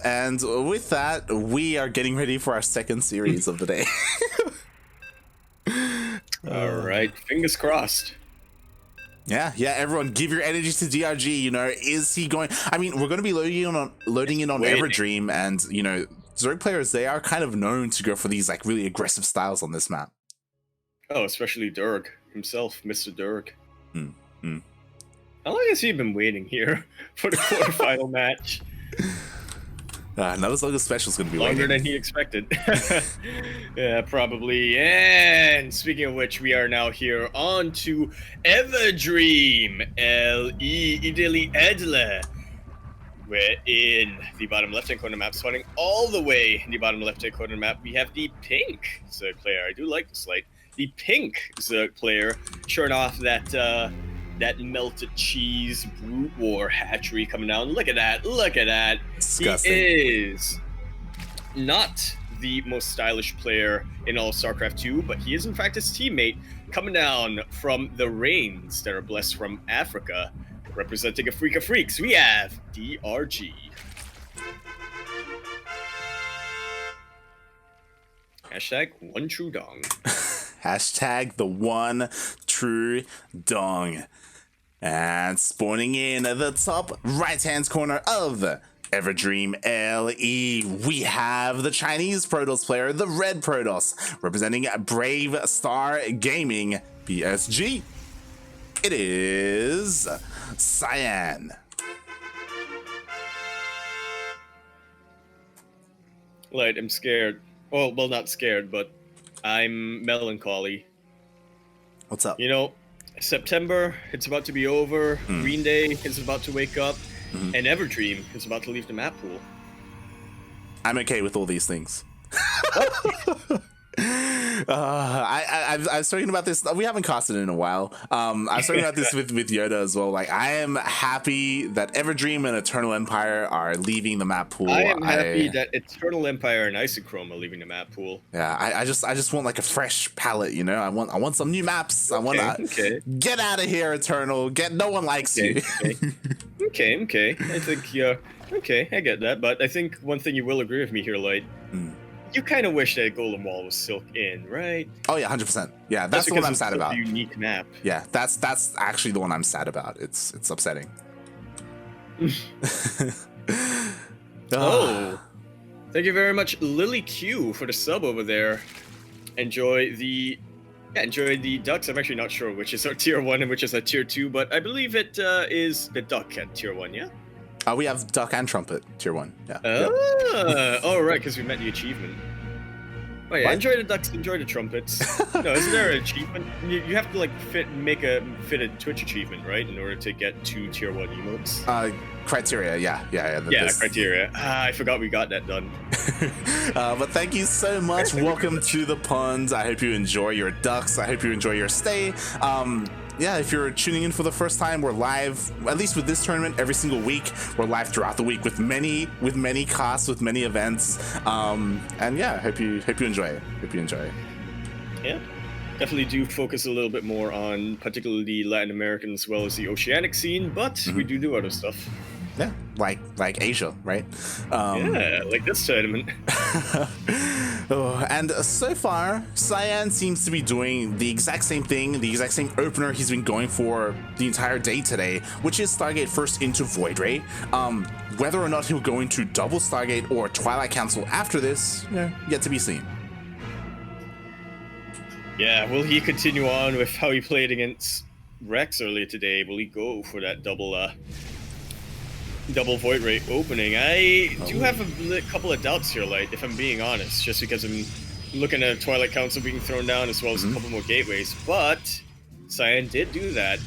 and with that, we are getting ready for our second series of the day. All right, fingers crossed. Yeah, everyone, give your energy to DRG. You know, is he going? I mean, we're going to be loading in on Everdream, and you know, Zerg players, they are kind of known to go for these like really aggressive styles on this map. Oh, especially Durg himself, Mr. Durg. How long has he been waiting here for the quarterfinal match? Not as long as Special's going to be longer waiting. than he expected. Yeah, probably. And speaking of which, we are now here on to Everdream LE Idili Edle. We're in the bottom left-hand corner map, spawning all the way in the bottom left-hand corner map. We have the pink Zerg player. I do like this light. The pink Zerg player showing off that that melted cheese brute war hatchery coming down. Look at that. Look at that. Disgusting. He is not the most stylish player in all of StarCraft 2, but he is in fact his teammate coming down from the rains that are blessed from Africa. Representing a freak of freaks, we have DRG. Hashtag one true dong. Hashtag the one true dong. And spawning in the top right-hand corner of Everdream LE, we have the Chinese Protoss player, the Red Protoss, representing Brave Star Gaming PSG. It is Cyan. Light, I'm scared. Well, not scared, but I'm melancholy. What's up? You know, September, it's about to be over. Green Day is about to wake up. And Everdream is about to leave the map pool. I'm okay with all these things. I was talking about this. We haven't casted in a while. I was talking about this with Yoda as well. Like, I am happy that Everdream and Eternal Empire are leaving the map pool. I am happy that Eternal Empire and Isochrome are leaving the map pool. Yeah, I just want like a fresh palette, you know. I want some new maps. I want to get out of here, Eternal. No one likes you. Okay. I think okay, I get that. But I think one thing you will agree with me here, Light. You kind of wish that Golem Wall was still in, right? Oh yeah, 100%. Yeah, that's the one I'm sad about. A unique map. Yeah, that's actually the one I'm sad about. It's upsetting. Oh, thank you very much, Lily Q, for the sub over there. Enjoy the ducks. I'm actually not sure which is our tier 1 and which is our tier 2, but I believe it is the duck at tier 1. Yeah. We have Duck and Trumpet, tier 1. Yeah. Oh, right, because we met the achievement. Oh, yeah, enjoy the ducks, enjoy the trumpets. No, isn't there an achievement? You have to, like, fit a Twitch achievement, right, in order to get 2 tier 1 emotes? Criteria, yeah. Criteria. I forgot we got that done. But thank you so much. Welcome to the pond. I hope you enjoy your ducks. I hope you enjoy your stay. Yeah, if you're tuning in for the first time, we're live, at least with this tournament, every single week. We're live throughout the week with many casts, with many events. And yeah, hope you enjoy it. Yeah, definitely do focus a little bit more on particularly Latin American as well as the oceanic scene, but we do other stuff. Yeah, like Asia, right? Yeah, like this tournament. And so far, Cyan seems to be doing the exact same thing, the exact same opener he's been going for the entire day today, which is Stargate first into Void Ray. Whether or not he'll go into double Stargate or Twilight Council after this, yet to be seen. Yeah, will he continue on with how he played against Rex earlier today? Will he go for that double Void Ray opening? I do have a couple of doubts here, Light, if I'm being honest, just because I'm looking at Twilight Council being thrown down as well as a couple more gateways. But Cyan did do that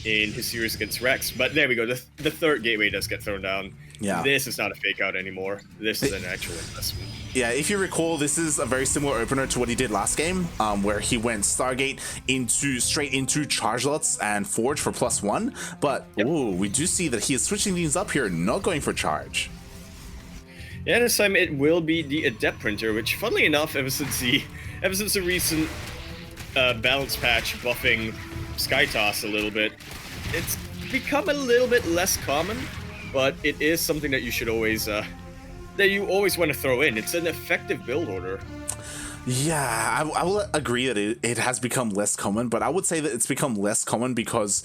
in his series against Rex. But there we go. The third gateway does get thrown down. Yeah. This is not a fake out anymore. This is an actual investment. Yeah, if you recall, this is a very similar opener to what he did last game, where he went Stargate straight into Charge Lots and Forge for +1. But we do see that he is switching things up here, not going for Charge. Yeah, this time it will be the Adept Printer, which, funnily enough, ever since the recent balance patch buffing Skytoss a little bit, it's become a little bit less common. But it is something that you should always that you always want to throw in. It's an effective build order. Yeah, I will agree that it has become less common, but I would say that it's become less common because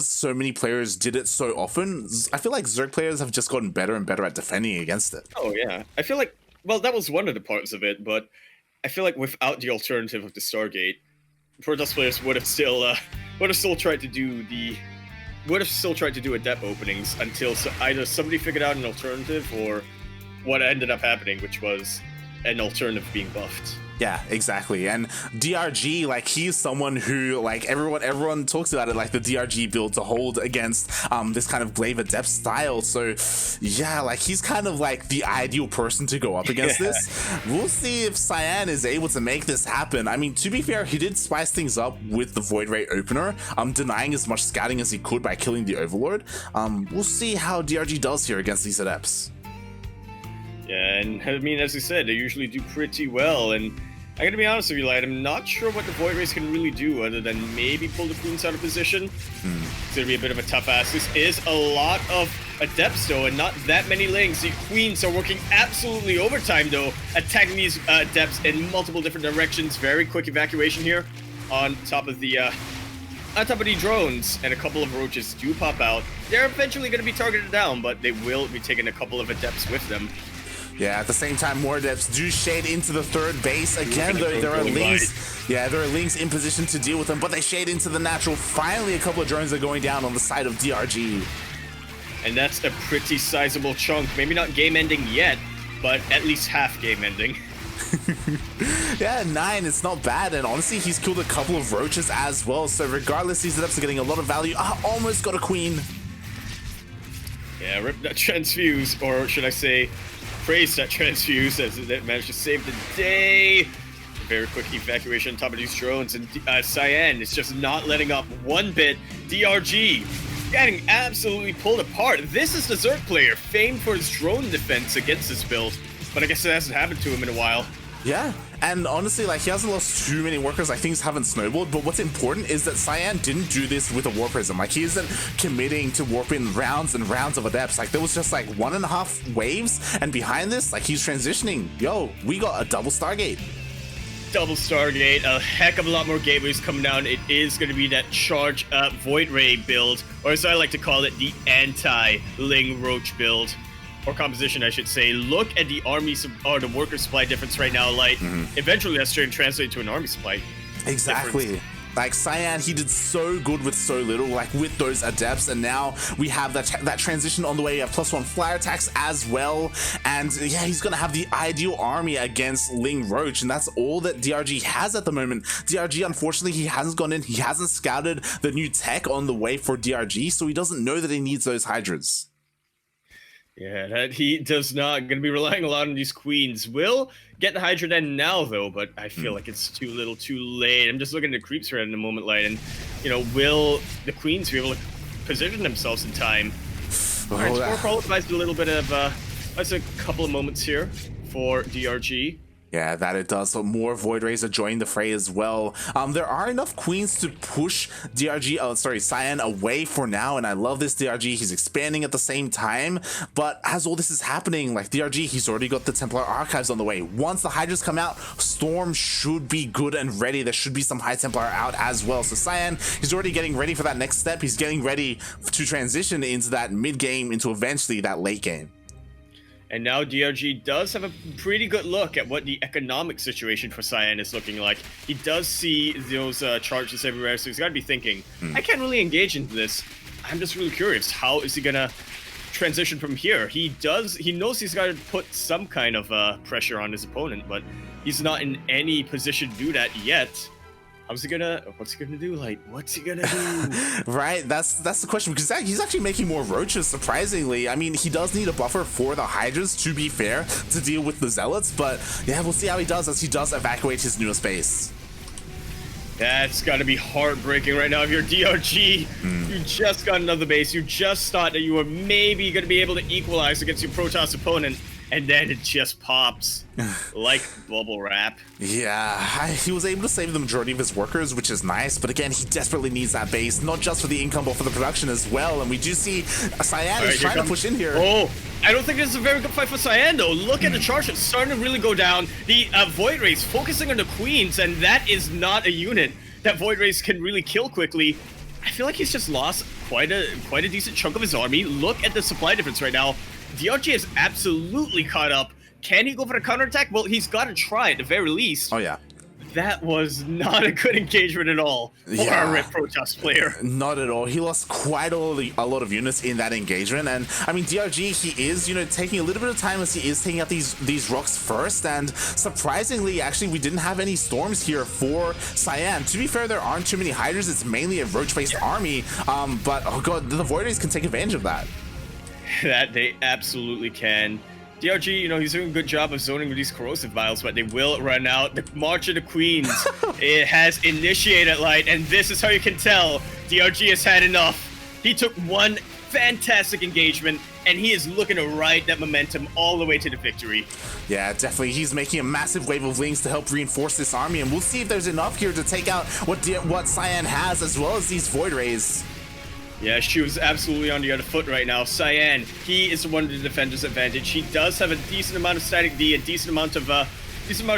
so many players did it so often. I feel like Zerg players have just gotten better and better at defending against it. Oh yeah, I feel like, well, that was one of the parts of it, but I feel like without the alternative of the Stargate, Protoss players would have still tried to do adept openings until either somebody figured out an alternative or what ended up happening, which was an alternative being buffed. Yeah, exactly. And DRG, like, he's someone who, like, everyone talks about it, like the DRG build to hold against this kind of Glaive Adept style. So yeah, like, he's kind of like the ideal person to go up against this. We'll see if Cyan is able to make this happen. I mean, to be fair, he did spice things up with the Void Ray opener, denying as much scouting as he could by killing the Overlord. We'll see how DRG does here against these Adepts. Yeah, and I mean, as I said, they usually do pretty well, and I gotta be honest with you, Light, I'm not sure what the Void Rays can really do other than maybe pull the Queens out of position. It's gonna be a bit of a tough ask. This is a lot of Adepts, though, and not that many Lings. The Queens are working absolutely overtime, though, attacking these Adepts in multiple different directions. Very quick evacuation here on top of the drones, and a couple of Roaches do pop out. They're eventually gonna be targeted down, but they will be taking a couple of Adepts with them. Yeah, at the same time, more Adepts do shade into the third base. Again, there are Lings. Yeah, there are Lings in position to deal with them, but they shade into the natural. Finally, a couple of drones are going down on the side of DRG. And that's a pretty sizable chunk. Maybe not game ending yet, but at least half game ending. Yeah, 9, it's not bad, and honestly, he's killed a couple of Roaches as well, so regardless, these Adepts are getting a lot of value. Almost got a Queen. Yeah, rip that transfuse, or should I say, praise that transfuse as it managed to save the day. Very quick evacuation on top of these drones, and Cyan is just not letting up one bit. DRG getting absolutely pulled apart. This is the Zerg player, famed for his drone defense against this build, but I guess it hasn't happened to him in a while. Yeah, and honestly, like, he hasn't lost too many workers, like, things haven't snowballed, but what's important is that Cyan didn't do this with a War Prism. Like, he isn't committing to warping rounds and rounds of Adepts. Like, there was just, like, 1.5 waves, and behind this, like, he's transitioning. Yo, we got a double Stargate. Double Stargate, a heck of a lot more gateways coming down. It is going to be that charge up Void Ray build, or as I like to call it, the anti-Ling Roach build. Or composition, I should say. Look at the army or the worker supply difference right now. Like, eventually that's going to translate to an army supply. Exactly. Difference. Like, Cyan, he did so good with so little, like, with those Adepts, and now we have that transition on the way. +1 flyer attacks as well, and yeah, he's gonna have the ideal army against Ling Roach, and that's all that DRG has at the moment. DRG, unfortunately, he hasn't gone in, he hasn't scouted the new tech on the way for DRG, so he doesn't know that he needs those Hydras. Yeah, that he does not. Going to be relying a lot on these Queens. Will get the Hydra Den now, though, but I feel like it's too little too late. I'm just looking at the creeps right in the moment, Light, and, you know, will the Queens be able to position themselves in time? Alright, score qualifies a little bit of, that's a couple of moments here for DRG. Yeah, that it does. So more Void Rays are joining the fray as well. There are enough Queens to push Cyan away for now, and I love this DRG. He's expanding at the same time, but as all this is happening, like, DRG, he's already got the Templar Archives on the way. Once the Hydras come out, Storm should be good and ready. There should be some High Templar out as well. So Cyan, he's already getting ready for that next step. He's getting ready to transition into that mid-game, into eventually that late game. And now DRG does have a pretty good look at what the economic situation for Cyan is looking like. He does see those charges everywhere, so he's got to be thinking, I can't really engage into this. I'm just really curious, how is he going to transition from here? He knows he's got to put some kind of pressure on his opponent, but he's not in any position to do that yet. What's he gonna do? Like, what's he gonna do? Right, that's the question, because he's actually making more Roaches, surprisingly. I mean, he does need a buffer for the Hydras, to be fair, to deal with the Zealots, but yeah, we'll see how he does as he does evacuate his newest base. That's gotta be heartbreaking right now if you're DRG. You just got another base. You just thought that you were maybe gonna be able to equalize against your Protoss opponent, and then it just pops like bubble wrap. Yeah, he was able to save the majority of his workers, which is nice, but again, he desperately needs that base, not just for the income, but for the production as well, and we do see Cyan is trying to push in here. Oh, I don't think this is a very good fight for Cyan, though. Look at the charge, it's starting to really go down. The Void Race focusing on the Queens, and that is not a unit that Void Race can really kill quickly. I feel like he's just lost quite a decent chunk of his army. Look at the supply difference right now. DRG is absolutely caught up. Can he go for the counterattack? Well, he's got to try at the very least. Oh, yeah. That was not a good engagement at all for our Red Protoss player. Not at all. He lost quite a lot of units in that engagement, and I mean DRG, he is taking a little bit of time as he is taking out these rocks first, and surprisingly, actually, we didn't have any storms here for Cyan. To be fair, there aren't too many hiders. It's mainly a roach-based army, but oh god, the Void Rays can take advantage of that. That they absolutely can. DRG, he's doing a good job of zoning with these corrosive vials, but they will run out. The March of the Queens, it has initiated light, and this is how you can tell DRG has had enough. He took one fantastic engagement, and he is looking to ride that momentum all the way to the victory. Yeah, definitely. He's making a massive wave of links to help reinforce this army, and we'll see if there's enough here to take out what Cyan has, as well as these Void Rays. Yeah, she was absolutely on the other foot right now. Cyan, he is the one to defend his advantage. He does have a decent amount of static D, a decent amount of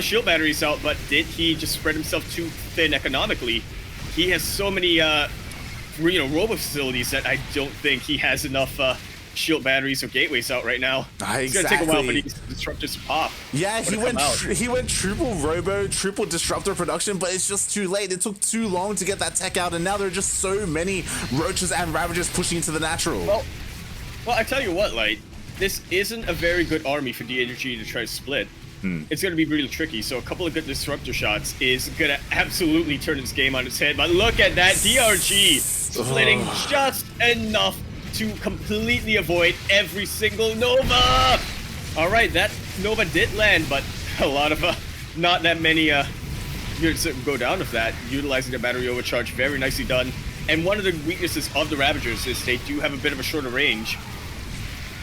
shield batteries out, but did he just spread himself too thin economically? He has so many, robo facilities that I don't think he has enough shield batteries or gateways out right now. It's gonna take a while for these disruptors to pop. Yeah, he went triple robo, triple disruptor production, but it's just too late. It took too long to get that tech out, and now there are just so many roaches and ravagers pushing into the natural. Well, I tell you what, Light, this isn't a very good army for DRG to try to split. It's gonna be really tricky, so a couple of good disruptor shots is gonna absolutely turn this game on its head. But look at that, DRG splitting just enough to completely avoid every single Nova. All right, that Nova did land, but a lot of not that many units that go down with that. Utilizing the battery overcharge, very nicely done. And one of the weaknesses of the Ravagers is they do have a bit of a shorter range.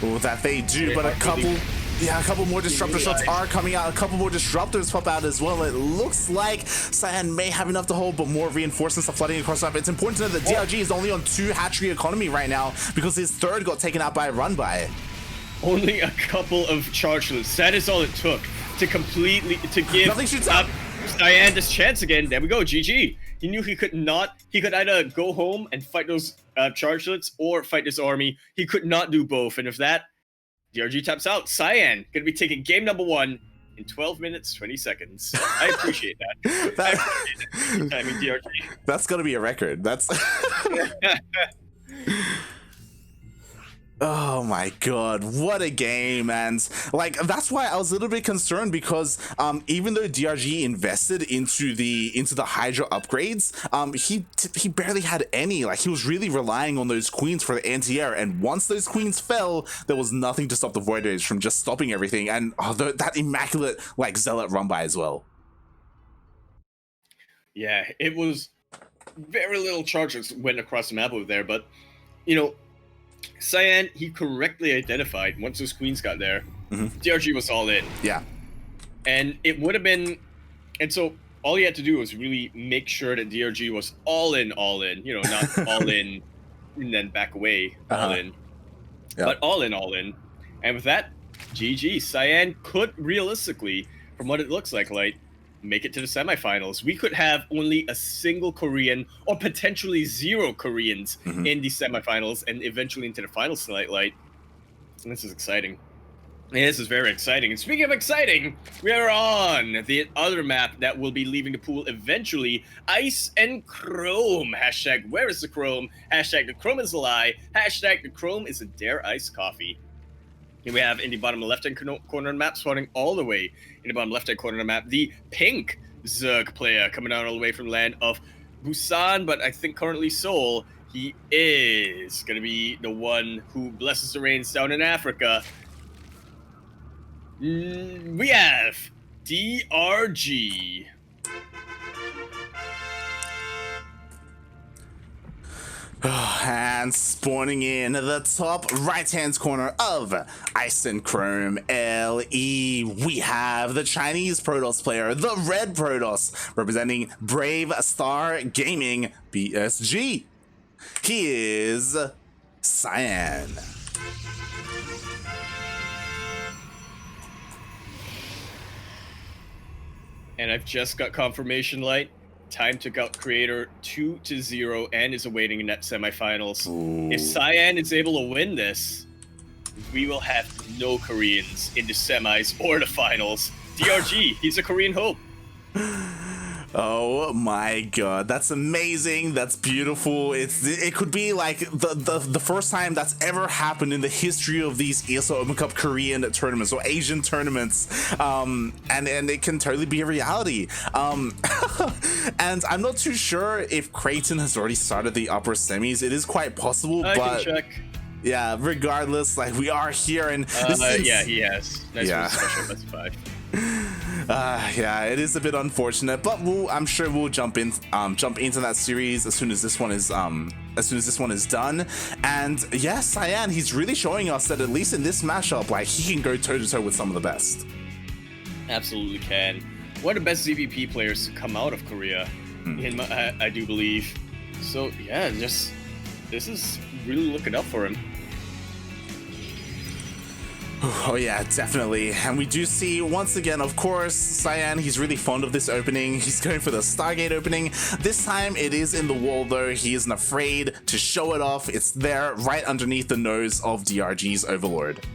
Oh, that they do, but a couple more disruptor shots are coming out. A couple more disruptors pop out as well. It looks like Cyan may have enough to hold, but more reinforcements are flooding across the map. It's important to know that DRG is only on 2 hatchery economy right now because his third got taken out by a run by. Only a couple of chargelets. That is all it took to give Cyan this chance again. There we go, GG. He knew he could either go home and fight those chargelets or fight this army. He could not do both, and if that, DRG taps out. Cyan gonna be taking game number 1 in 12 minutes, 20 seconds. I appreciate that. I appreciate it. I mean, DRG. That's gonna be a record. That's... Oh my god, what a game. And like, that's why I was a little bit concerned, because even though DRG invested into the Hydra upgrades, he barely had any. Like, he was really relying on those queens for the anti-air, and once those queens fell, there was nothing to stop the Void Rays from just stopping everything. And that immaculate like Zealot run by as well. Yeah, it was very little charges went across the map over there, but Cyan, he correctly identified once those queens got there, DRG was all in. Yeah. And it would have been, and so all he had to do was really make sure that DRG was all in, not all in and then back away, all in. Yeah. But all in. And with that, GG. Cyan could realistically, from what it looks like, make it to the semifinals. We could have only a single Korean or potentially 0 Koreans in the semifinals and eventually into the finals tonight, Light. And this is exciting. This is very exciting. And speaking of exciting, we are on the other map that will be leaving the pool eventually. Ice and Chrome. Hashtag where is the Chrome? Hashtag the Chrome is a lie. Hashtag the Chrome is a dare ice coffee. Here we have in the bottom left-hand corner of the map, spawning all the way in the bottom left-hand corner of the map, the pink Zerg player coming out all the way from the land of Busan, but I think currently Seoul. He is going to be the one who blesses the rains down in Africa. We have DRG. And spawning in the top right-hand corner of Ice and Chrome LE, we have the Chinese Protoss player, the Red Protoss, representing Brave Star Gaming BSG. He is Cyan. And I've just got confirmation light. Time took out Creator 2-0 and is awaiting net semifinals. Ooh. If Cyan is able to win this, we will have no Koreans in the semis or the finals. DRG, he's a Korean hope. Oh my god, that's amazing. That's beautiful. It could be like the first time that's ever happened in the history of these ESL Open Cup Korean tournaments or Asian tournaments, and it can totally be a reality. And I'm not too sure if Creighton has already started the upper semis. It is quite possible, I but can check. Yeah, regardless, like, we are here, and yeah, he has. Nice. Yeah. Special specified. Yeah, it is a bit unfortunate, but I'm sure we'll jump into that series as soon as this one is done. And yeah, Cyan, he's really showing us that at least in this matchup, like, he can go toe to toe with some of the best. Absolutely can. One of the best ZvP players to come out of Korea, I do believe. So yeah, this is really looking up for him. Oh yeah, definitely. And we do see, once again, of course, Cyan, he's really fond of this opening. He's going for the Stargate opening. This time it is in the wall though. He isn't afraid to show it off. It's there right underneath the nose of DRG's Overlord.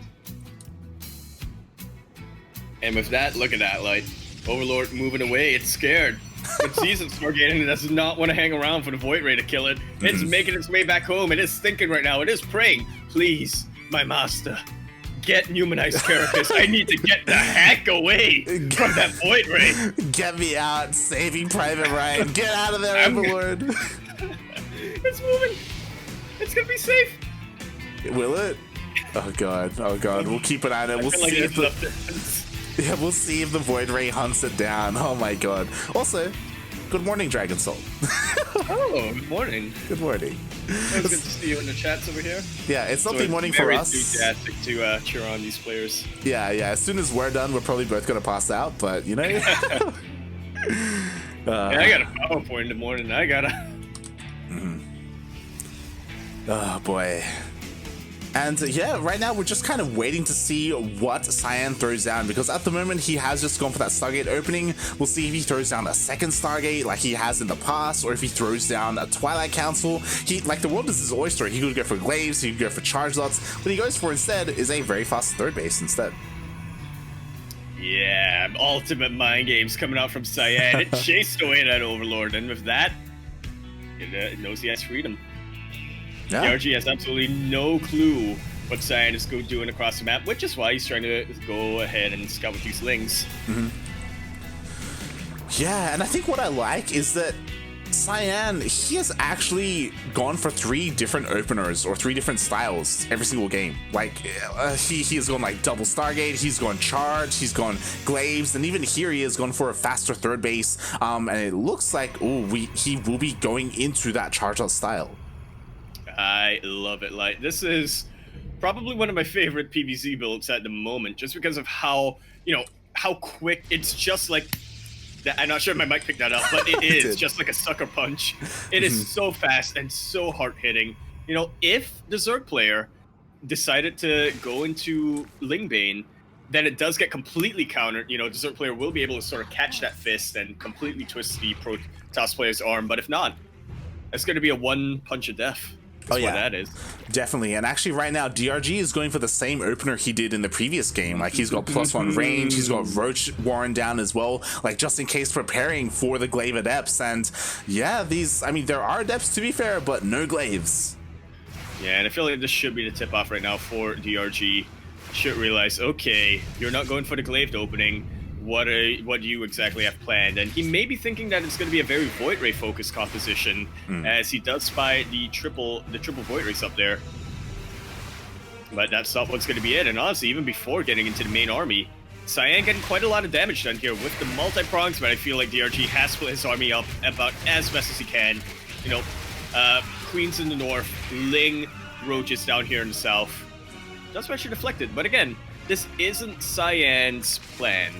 And with that, look at that, like, Overlord moving away. It's scared. It sees its Stargate and it does not want to hang around for the Void Ray to kill it. It's making its way back home. It is thinking right now. It is praying. Please, my master, get Numanized Carapace. I need to get the heck away from that Void Ray. Get me out, saving Private Ryan. Get out of there, Overlord. It's moving. It's gonna be safe. Will it? Oh god. Oh god. We'll keep an eye on it. We'll see if we'll see if the Void Ray hunts it down. Oh my god. Also, good morning, Dragon Soul. Oh, good morning. Good morning. It's good to see you in the chats over here. Yeah, it's not the morning for us. Very enthusiastic to cheer on these players. Yeah. As soon as we're done, we're probably both gonna pass out. But you know. Yeah, I got a PowerPoint in the morning. I gotta. Oh boy. And yeah, right now we're just kind of waiting to see what Cyan throws down, because at the moment he has just gone for that Stargate opening. We'll see if he throws down a second Stargate like he has in the past, or if he throws down a Twilight Council. Like, the world is his oyster. He could go for Glaives, he could go for Charge Lots. What he goes for instead is a very fast third base instead. Yeah, ultimate mind games coming out from Cyan. It chased away that Overlord, and with that, it knows he has freedom. Yeah. DRG has absolutely no clue what Cyan is doing across the map, which is why he's trying to go ahead and scout with these lings. Yeah, and I think what I like is that Cyan, he has actually gone for 3 different openers or 3 different styles every single game. Like, he has gone like double Stargate, he's gone Charge, he's gone Glaives, and even here he has gone for a faster third base. And it looks like he will be going into that Charge Out style. I love it. Like, this is probably one of my favorite PvZ builds at the moment, just because of how, how quick. It's just like that. I'm not sure if my mic picked that up, but it is just like a sucker punch. It is so fast and so hard hitting. If the Zerg player decided to go into Lingbane, then it does get completely countered. The Zerg player will be able to sort of catch that fist and completely twist the Protoss player's arm. But if not, it's going to be a one punch of death. That's what that is. Definitely. And actually right now, DRG is going for the same opener he did in the previous game. Like, he's got +1 range, he's got Roach Warren down as well, like, just in case preparing for the Glaive Adepts. And yeah, there are Adepts, to be fair, but no Glaives. Yeah, and I feel like this should be the tip-off right now for DRG. Should realize, okay, you're not going for the Glaive opening. What do you exactly have planned? And he may be thinking that it's going to be a very Void Ray focused composition, as he does spy the triple Void Rays up there. But that's not what's going to be it. And honestly, even before getting into the main army, Cyan getting quite a lot of damage done here with the multi-prongs, but I feel like DRG has split his army up about as best as he can. Queens in the north, Ling roaches down here in the south. That's why she deflected. But again, this isn't Cyan's plan.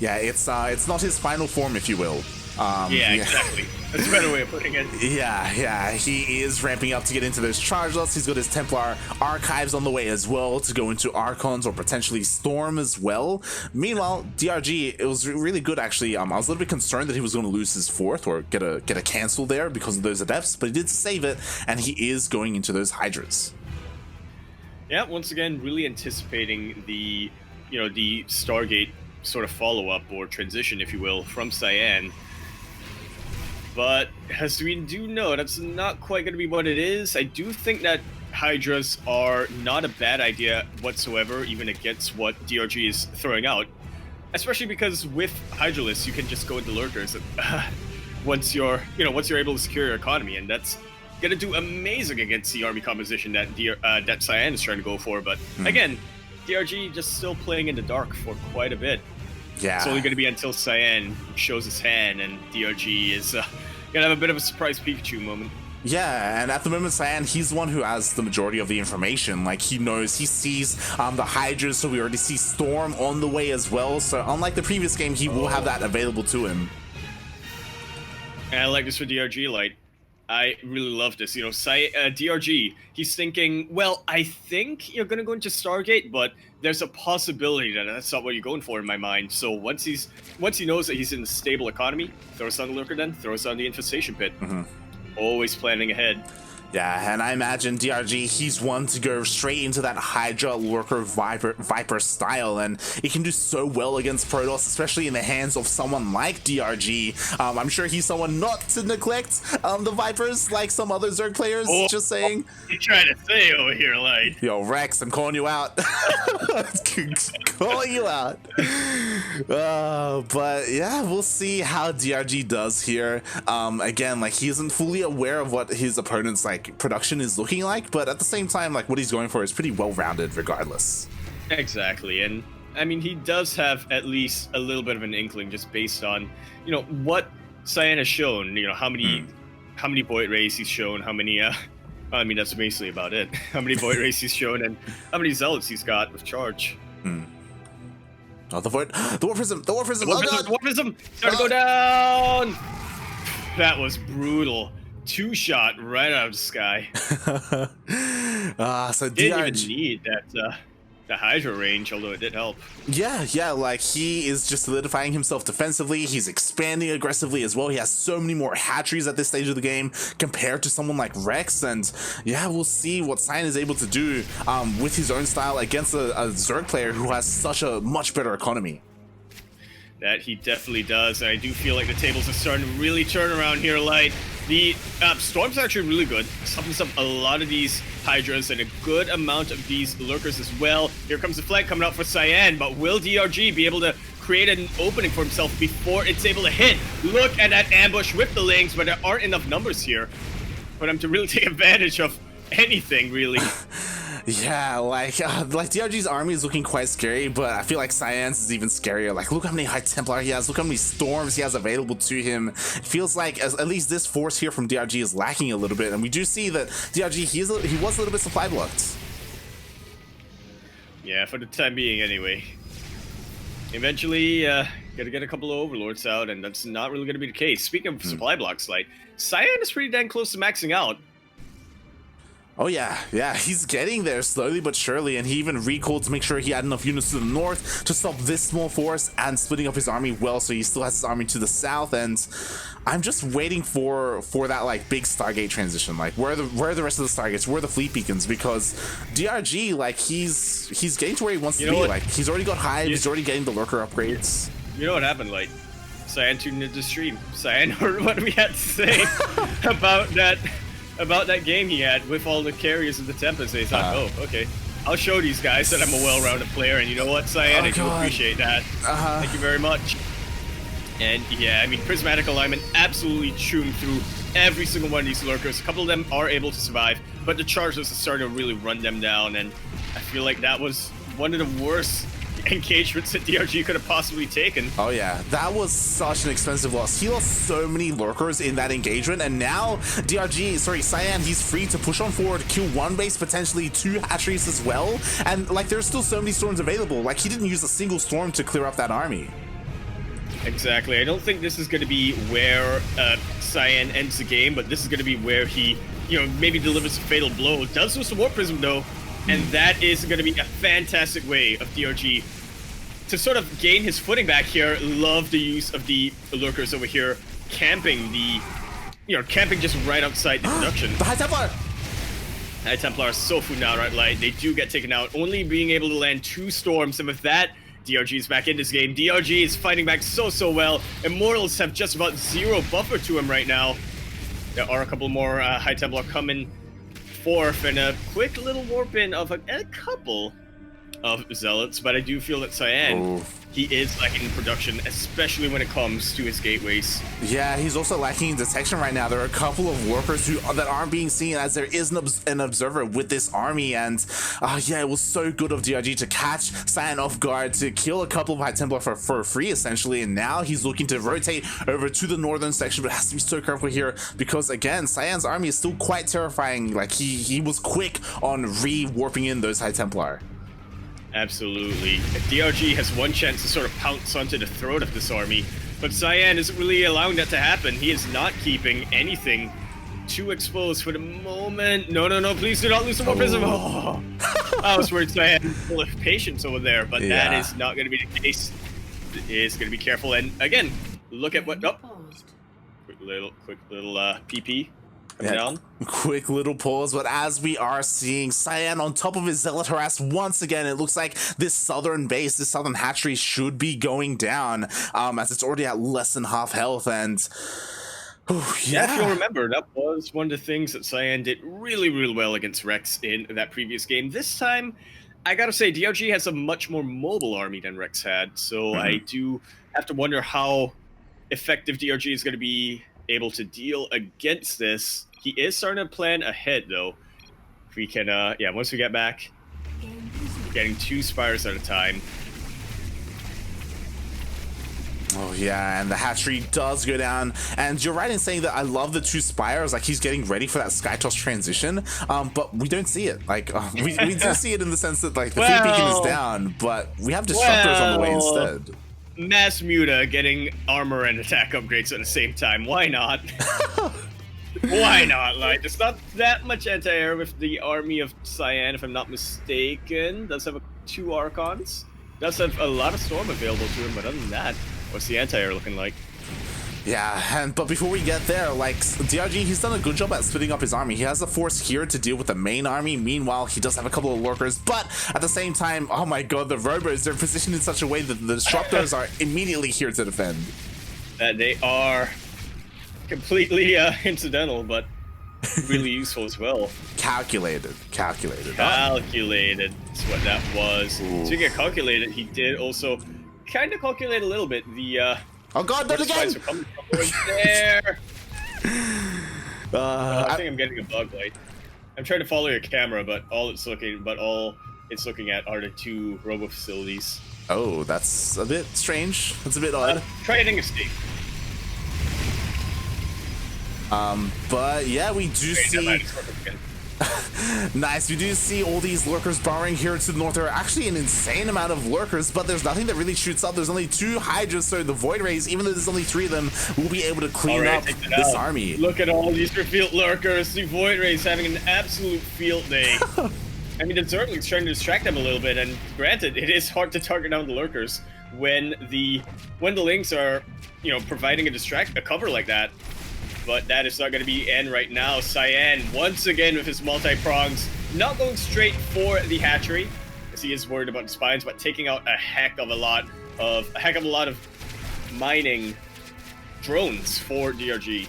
Yeah, it's not his final form, if you will. Yeah, exactly. That's a better way of putting it. Yeah, he is ramping up to get into those chargelets. He's got his Templar archives on the way as well to go into Archons or potentially Storm as well. Meanwhile, DRG, it was really good actually. I was a little bit concerned that he was going to lose his fourth or get a cancel there because of those adepts, but he did save it, and he is going into those Hydras. Yeah, once again, really anticipating the, the Stargate sort of follow-up or transition, if you will, from Cyan. But as we do know, that's not quite going to be what it is. I do think that Hydras are not a bad idea whatsoever, even against what DRG is throwing out. Especially because with Hydralists, you can just go into Lurkers once you're able to secure your economy, and that's going to do amazing against the army composition that Cyan is trying to go for. But again, DRG just still playing in the dark for quite a bit. Yeah. It's only going to be until Cyan shows his hand and DRG is going to have a bit of a surprise Pikachu moment. Yeah, and at the moment, Cyan, he's the one who has the majority of the information. Like, he sees the Hydras, so we already see Storm on the way as well. So unlike the previous game, he will have that available to him. And I like this for DRG, like, I really love this. DRG, he's thinking, well, I think you're going to go into Stargate, but there's a possibility that that's not what you're going for in my mind. So once he knows that he's in a stable economy, throws on the Lurker then, throws on the Infestation Pit. Always planning ahead. Yeah, and I imagine DRG, he's one to go straight into that Hydra, Lurker, Viper style, and he can do so well against Protoss, especially in the hands of someone like DRG. I'm sure he's someone not to neglect the Vipers like some other Zerg players, just saying. What are you trying to say over here, Light? Yo, Rex, I'm calling you out. Calling you out. But yeah, we'll see how DRG does here. Again, like, he isn't fully aware of what his opponent's production is looking like, but at the same time, like, what he's going for is pretty well-rounded regardless. Exactly, and I mean, he does have at least a little bit of an inkling just based on, what Cyan has shown, how many Void Rays he's shown, how many, I mean, that's basically about it. How many Void Rays he's shown, and how many Zealots he's got with charge. Oh, the War Prism! The War Prism! Starting to go down! That was brutal. Two-shot right out of the sky. So didn't even need that the Hydra range, although it did help. Yeah, like, he is just solidifying himself defensively. He's expanding aggressively as well. He has so many more hatcheries at this stage of the game compared to someone like Rex, and yeah, we'll see what Cyan is able to do with his own style against a Zerg player who has such a much better economy. That he definitely does, and I do feel like the tables are starting to really turn around here, Light. The Storm's actually really good. Softens up a lot of these Hydras and a good amount of these Lurkers as well. Here comes the flank coming out for Cyan, but will DRG be able to create an opening for himself before it's able to hit? Look at that ambush with the Lings, but there aren't enough numbers here for him to really take advantage of anything, really. Yeah, like DRG's army is looking quite scary, but I feel like Cyan's is even scarier. Like, look how many High Templar he has, look how many Storms he has available to him. It feels like at least this force here from DRG is lacking a little bit, and we do see that DRG, he was a little bit supply blocked. Yeah, for the time being anyway. Eventually, gotta get a couple of Overlords out, and that's not really gonna be the case. Speaking of supply blocks, like, Cyan is pretty dang close to maxing out. Oh yeah, he's getting there slowly but surely, and he even recalled to make sure he had enough units to the north to stop this small force and splitting up his army well, so he still has his army to the south, and I'm just waiting for that, like, big Stargate transition. Like, where are the rest of the Stargates? Where are the fleet beacons? Because DRG, like, he's getting to where he wants to be. Like, he's already got hives, he's already getting the Lurker upgrades. You know what happened, like, Cyan tuned into the stream. Cyan heard what we had to say about that game he had with all the carriers of the Tempest. They thought, oh, okay, I'll show these guys that I'm a well-rounded player, and you know what, Cyan, I do appreciate that. Thank you very much. And yeah, I mean, Prismatic Alignment absolutely chewing through every single one of these Lurkers. A couple of them are able to survive, but the Chargers are starting to really run them down, and I feel like that was one of the worst engagements that DRG could have possibly taken. Oh yeah, that was such an expensive loss. He lost so many lurkers in that engagement, and now Cyan, he's free to push on forward, kill one base, potentially 2 hatcheries as well, and like there's still so many storms available. Like he didn't use a single storm to clear up that army. Exactly. I don't think this is going to be where Cyan ends the game, but this is going to be where he, maybe delivers a fatal blow. Does lose the Warp Prism though, and that is going to be a fantastic way of DRG to sort of gain his footing back here. Love the use of the lurkers over here, camping camping just right outside the production. The High Templar! High Templar are so food now, right? Like, they do get taken out, only being able to land 2 storms, and with that, DRG is back in this game. DRG is fighting back so well. Immortals have just about 0 buffer to him right now. There are a couple more High Templar coming forth, and a quick little warp in of a couple of Zealots, but I do feel that Cyan, he is lacking in production, especially when it comes to his gateways. Yeah, he's also lacking in detection right now. There are a couple of workers that aren't being seen, as there is an observer with this army, and yeah, it was so good of DRG to catch Cyan off guard, to kill a couple of High Templar for free, essentially, and now he's looking to rotate over to the northern section, but has to be so careful here, because again, Cyan's army is still quite terrifying. Like, he was quick on re-warping in those High Templar. Absolutely. DRG has one chance to sort of pounce onto the throat of this army, but Cyan isn't really allowing that to happen. He is not keeping anything too exposed for the moment. No, please do not lose the Warp Prism. Oh. I was worried Cyan full of patience over there, but that is not going to be the case. It is going to be careful, and again, look at what... Quick little PP. Down. Quick little pause, but as we are seeing Cyan on top of his Zealot harass once again, it looks like this southern base, this southern hatchery should be going down, as it's already at less than half health, and yeah, if you'll remember, that was one of the things that Cyan did really well against Rex in that previous game. This time, I gotta say, DRG has a much more mobile army than Rex had, so I do have to wonder how effective DRG is going to be able to deal against this. He is starting to plan ahead, though. If we can, once we get back, we're getting 2 spires at a time. Oh yeah, and the hatchery does go down, and you're right in saying that I love the 2 spires, like he's getting ready for that Skytoss transition, but we don't see it. Like, we do see it in the sense that, like, the feed beacon is down, but we have disruptors on the way instead. Mass Muta getting armor and attack upgrades at the same time. Why not? Why not? Like, there's not that much anti-air with the army of Cyan, if I'm not mistaken. Does have 2 Archons. Does have a lot of Storm available to him, but other than that, what's the anti-air looking like? Yeah, but before we get there, like, DRG, he's done a good job at splitting up his army. He has the force here to deal with the main army. Meanwhile, he does have a couple of lurkers, but at the same time, oh my god, the robos, they're positioned in such a way that the disruptors are immediately here to defend. They are completely incidental, but really useful as well. Calculated. That's what that was. Ooh. Speaking of calculated, he did also kind of calculate a little bit. The oh god, not again! There. I think I'm getting a bug light. I'm trying to follow your camera, but all it's looking at are the 2 robo facilities. Oh, that's a bit strange. That's a bit odd. Try hitting escape. But yeah, we do see. Nice, we do see all these lurkers burrowing here to the north. There are actually an insane amount of lurkers, but there's nothing that really shoots up. There's only 2 Hydras, so the Void Rays, even though there's only 3 of them, will be able to clean up this army. Look at all these revealed lurkers. The Void Rays having an absolute field day. I mean, the Zergling's trying to distract them a little bit, and granted, it is hard to target down the lurkers when the Lings are, providing a cover like that. But that is not going to be end right now. Cyan, once again with his multi-prongs, not going straight for the hatchery, as he is worried about the spines, but taking out a heck of a lot of mining drones for DRG.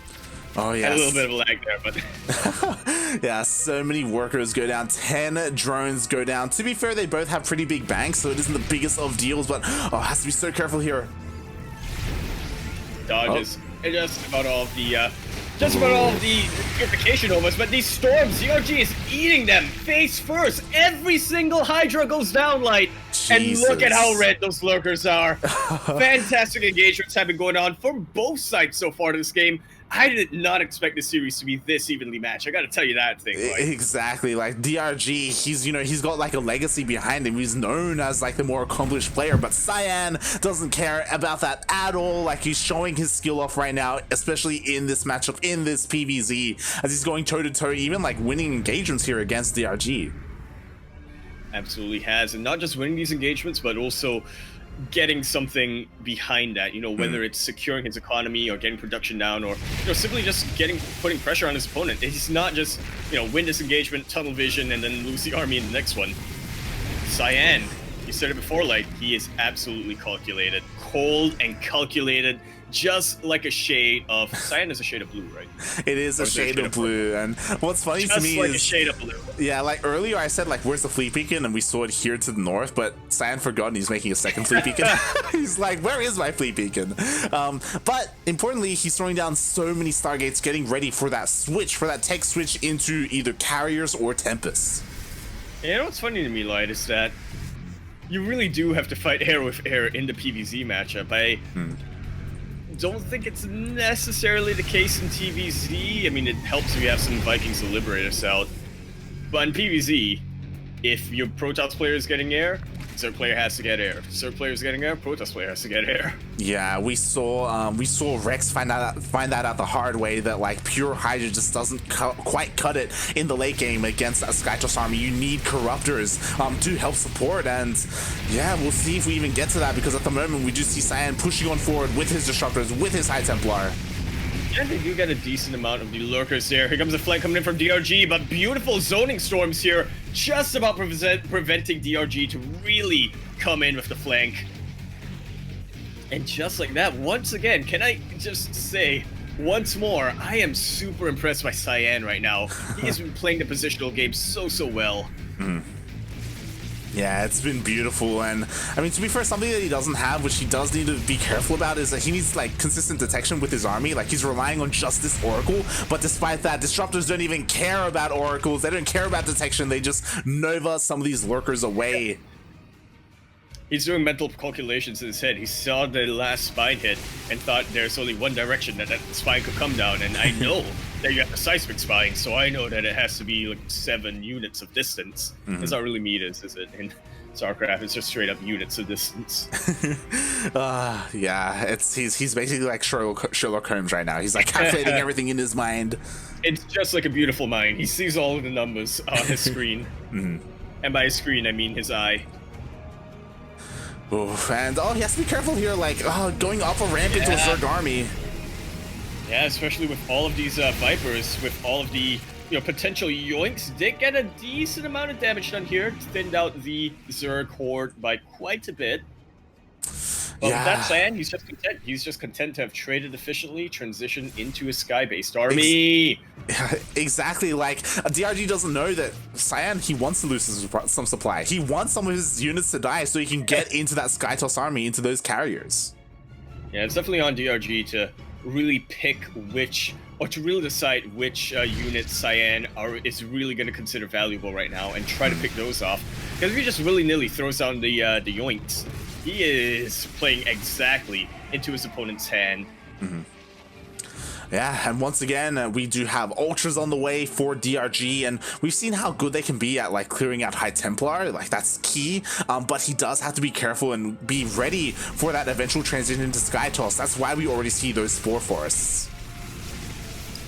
Oh yeah, a little bit of a lag there, but yeah, so many workers go down. 10 drones go down. To be fair, they both have pretty big banks, so it isn't the biggest of deals, but has to be so careful here. Dodges. Just about all of the purification almost, but these storms, DRG is eating them face first. Every single Hydra goes down, Light. And look at how red those lurkers are. Fantastic engagements have been going on for both sides so far in this game. I did not expect the series to be this evenly matched. I got to tell you that thing. Like. Exactly. Like DRG, he's got like a legacy behind him. He's known as like the more accomplished player, but Cyan doesn't care about that at all. Like he's showing his skill off right now, especially in this matchup, in this PvZ, as he's going toe to toe, even like winning engagements here against DRG. Absolutely has, and not just winning these engagements, but also getting something behind that, you know, whether it's securing his economy or getting production down, or, you know, simply just putting pressure on his opponent. He's not just, you know, win this engagement, tunnel vision, and then lose the army in the next one. Cyan, you said it before, like, he is absolutely calculated, cold and calculated, just like a shade of Cyan is a shade of blue, right? It is a shade of blue, and what's funny to me like is a shade of blue. Yeah, like earlier I said like where's the fleet beacon, and we saw it here to the north, but Cyan forgot and he's making a second fleet beacon. He's like, where is my fleet beacon? But importantly, he's throwing down so many Stargates, getting ready for that switch, for that tech switch into either carriers or Tempests. You know what's funny to me, Light, is that you really do have to fight air with air in the PvZ matchup. I don't think it's necessarily the case in TvZ. I mean, it helps if you have some Vikings to liberate us out. But in PvZ, if your Protoss player is getting air, Zerg player has to get air. If Zerg player is getting air, Protoss player has to get air. Yeah, we saw Rex find that out the hard way, that like pure Hydra just doesn't quite cut it in the late game against that Skytoss army. You need Corruptors to help support, and yeah, we'll see if we even get to that, because at the moment we do see Cyan pushing on forward with his Disruptors, with his High Templar. Yeah, they do get a decent amount of the lurkers there. Here comes a flank coming in from DRG, but beautiful zoning storms here, just about preventing DRG to really come in with the flank. And just like that, once again, can I just say, once more, I am super impressed by Cyan right now. He has been playing the positional game so well. Yeah, it's been beautiful, and I mean, to be fair, something that he doesn't have, which he does need to be careful about, is that he needs like consistent detection with his army. Like he's relying on just this Oracle, but despite that, Disruptors don't even care about Oracles. They don't care about detection. They just Nova some of these lurkers away. He's doing mental calculations in his head. He saw the last spine hit and thought there's only one direction that spine could come down, and I know that you have a seismic spine, so I know that it has to be like 7 units of distance. It's not really meters, is it? In StarCraft, it's just straight up units of distance. Yeah, he's basically like Sherlock Holmes right now. He's like calculating everything in his mind. It's just like a beautiful mind. He sees all of the numbers on his screen. And by his screen, I mean his eye. Oof, and he has to be careful here, like going up a ramp into a Zerg army. Yeah, especially with all of these Vipers, with all of the potential yoinks. Did get a decent amount of damage done here, thinned out the Zerg horde by quite a bit. But with that Cyan, he's just content. He's just content to have traded efficiently, transitioned into a sky-based army. Exactly. Like DRG doesn't know that Cyan, he wants to lose some supply. He wants some of his units to die so he can get into that Skytoss army, into those carriers. Yeah, it's definitely on DRG to really pick which, or to really decide which units Cyan is really going to consider valuable right now, and try to pick those off. Because if he just willy-nilly throws down the yoinks, he is playing exactly into his opponent's hand. Yeah, and once again, we do have Ultras on the way for DRG, and we've seen how good they can be at like clearing out High Templar. Like that's key, but he does have to be careful and be ready for that eventual transition into Skytoss. That's why we already see those Spore Forests.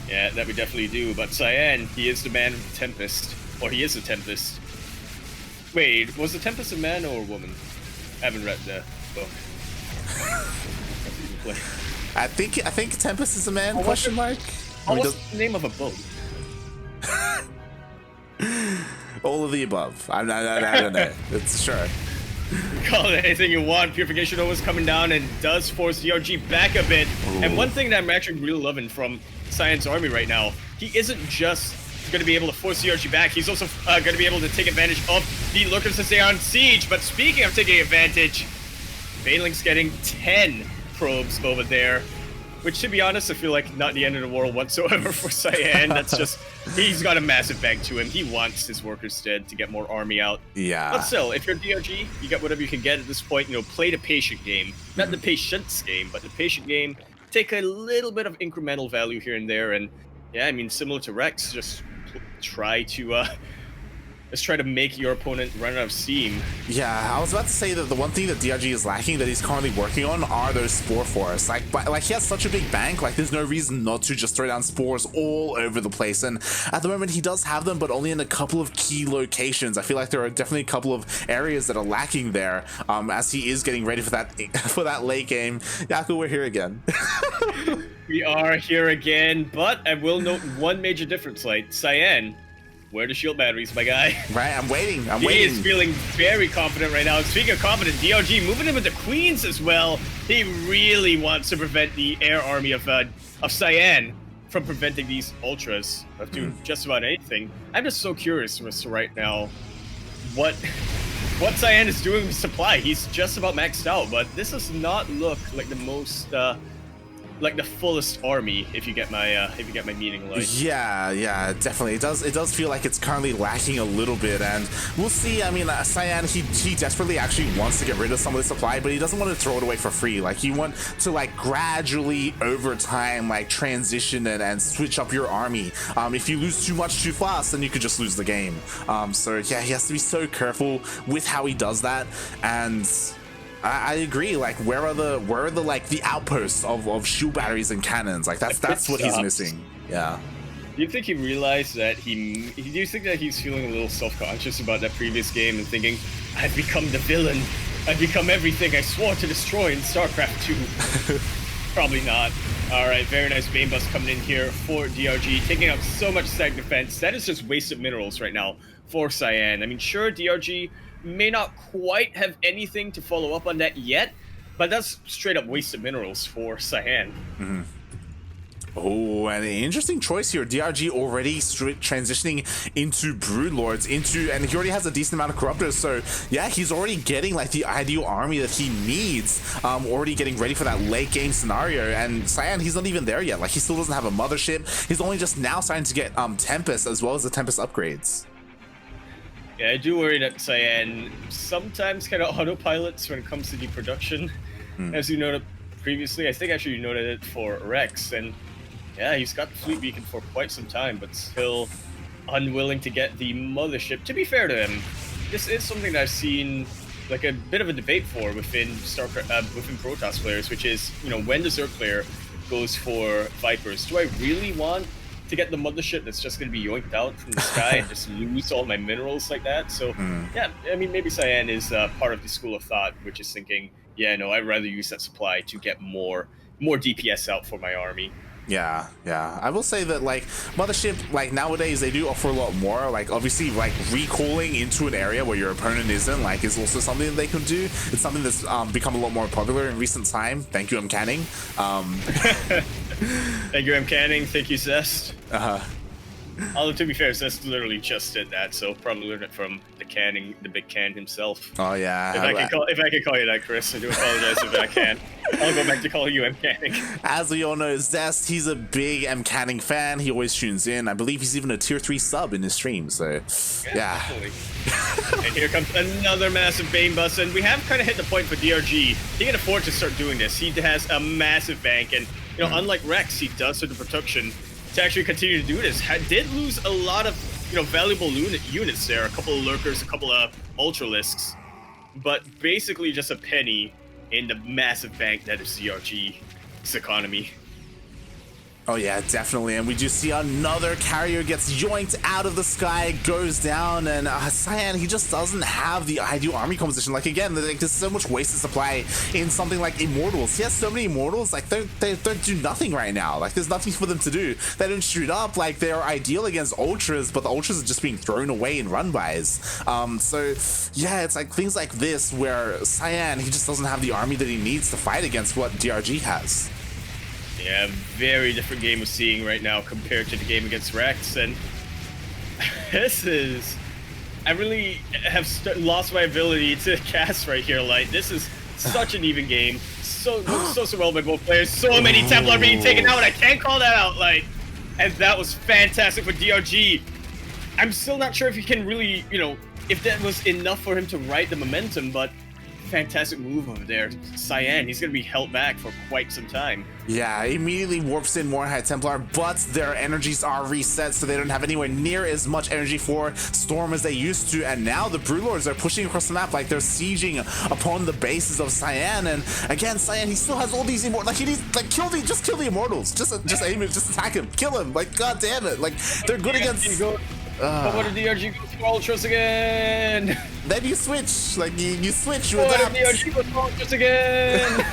Yeah, that we definitely do. But Cyan, he is the man of the Tempest, or he is the Tempest. Wait, was the Tempest a man or a woman? I haven't read the book. I think Tempest is a man. Question mark. What's the name of a boat? All of the above. I don't know. It's sure. Call it anything you want. Purification Nova's coming down and does force DRG back a bit. Ooh. And one thing that I'm actually really loving from Cyan's army right now, he isn't just going to be able to force DRG back, he's also going to be able to take advantage of the lurkers as they are on siege. But speaking of taking advantage, Bailing's getting 10 probes over there. which to be honest, I feel like not the end of the world whatsoever for Cyan. That's just, he's got a massive bank to him. He wants his workers dead to get more army out. Yeah. But still, if you're DRG, you get whatever you can get at this point. You know, play the patient game. Not the patience game, but the patient game. Take a little bit of incremental value here and there. And yeah, I mean, similar to Rex, just try to let's try to make your opponent run out of steam. Yeah, I was about to say that the one thing that DRG is lacking that he's currently working on are those spore forests. Like he has such a big bank, like there's no reason not to just throw down spores all over the place. And at the moment he does have them, but only in a couple of key locations. I feel like there are definitely a couple of areas that are lacking there, as he is getting ready for that late game. Yaku, we're here again. We are here again, but I will note one major difference, like Cyan. Where are the shield batteries, my guy? Right, I'm waiting. He is feeling very confident right now. And speaking of confident, DRG moving in with the queens as well. He really wants to prevent the air army of Cyan from preventing these ultras of doing just about anything. I'm just so curious as to right now what Cyan is doing with supply. He's just about maxed out, but this does not look like the most like the fullest army, if you get my meaning. Like, yeah, definitely. It does feel like it's currently lacking a little bit, and we'll see. I mean, Cyan, he desperately actually wants to get rid of some of the supply, but he doesn't want to throw it away for free. Like, you want to like gradually over time like transition and switch up your army. If you lose too much too fast, then you could just lose the game. So yeah, he has to be so careful with how he does that. And I agree. Like, where are the like the outposts of shield batteries and cannons? Like, that's what he's missing. Yeah. Do you think he realized that do you think that he's feeling a little self-conscious about that previous game and thinking, I've become the villain, I've become everything I swore to destroy in StarCraft 2? Probably not. All right, very nice Bane Bust coming in here for DRG, taking out so much stack defense. That is just wasted minerals right now for Cyan. I mean, sure, DRG may not quite have anything to follow up on that yet, but that's straight up wasted minerals for Cyan. Oh, and an interesting choice here. DRG already transitioning into Broodlords, and he already has a decent amount of Corruptors, so yeah, he's already getting like the ideal army that he needs, already getting ready for that late game scenario. And Cyan, he's not even there yet. Like, he still doesn't have a mothership. He's only just now starting to get Tempest as well as the Tempest upgrades. Yeah, I do worry that Cyan sometimes kind of autopilots when it comes to the production. As you noted previously, I think actually you noted it for Rex, and yeah, he's got the Fleet Beacon for quite some time, but still unwilling to get the mothership. To be fair to him, this is something that I've seen like a bit of a debate for within StarCraft, within Protoss players, which is, you know, when the Zerg player goes for Vipers, do I really want to get the mothership that's just going to be yoinked out from the sky and just lose all my minerals like that? So yeah, I mean, maybe Cyan is part of the school of thought, which is thinking, yeah, no, I'd rather use that supply to get more DPS out for my army. Yeah, I will say that like mothership, like nowadays they do offer a lot more. Like, obviously, like recalling into an area where your opponent isn't, like, is also something that they can do. It's something that's become a lot more popular in recent time. Thank you, M. Canning. Thank you, M. Canning. Thank you, Zest. Although, to be fair, Zest literally just did that, so probably learned it from the Canning, the big can himself. Oh yeah. If I can call you that, Chris, I do apologize if I can. I'll go back to calling you M. Canning. As we all know, Zest, he's a big M. Canning fan. He always tunes in. I believe he's even a tier 3 sub in his stream. So yeah. And here comes another massive Bane Bust, and we have kind of hit the point for DRG. He can afford to start doing this. He has a massive bank, and you know, unlike Rex, he does have the protection to actually continue to do this. Did lose a lot of, you know, valuable units there, a couple of lurkers, a couple of ultralisks, but basically just a penny in the massive bank that is DRG's economy. Oh yeah, definitely. And we do see another carrier gets yoinked out of the sky, goes down, and Cyan, he just doesn't have the ideal army composition. Like, again, there's so much wasted supply in something like Immortals. He has so many Immortals, like they don't do nothing right now. Like, there's nothing for them to do. They don't shoot up. Like, they're ideal against Ultras, but the Ultras are just being thrown away in run-bys. So yeah, it's like things like this where Cyan, he just doesn't have the army that he needs to fight against what DRG has. Yeah, very different game we're seeing right now compared to the game against Rex, and this is... I really have lost my ability to cast right here, Light. This is such an even game, so well by both players. So many Templar being taken out. I can't call that out, like, and that was fantastic for DRG. I'm still not sure if he can really, you know, if that was enough for him to ride the momentum, but fantastic move over there. Cyan, he's gonna be held back for quite some time. Yeah, immediately warps in more High Templar, but their energies are reset, so they don't have anywhere near as much energy for Storm as they used to, and now the Broodlords are pushing across the map like they're sieging upon the bases of Cyan, and again, Cyan, he still has all these Immortals, like he needs, like, just kill the Immortals, just aim it, just attack him, kill him, like, god damn it, like, they're good against... But what if DRG goes for Ultras again? Then you switch, like, you switch, you what adapt. if DRG goes for Ultras again?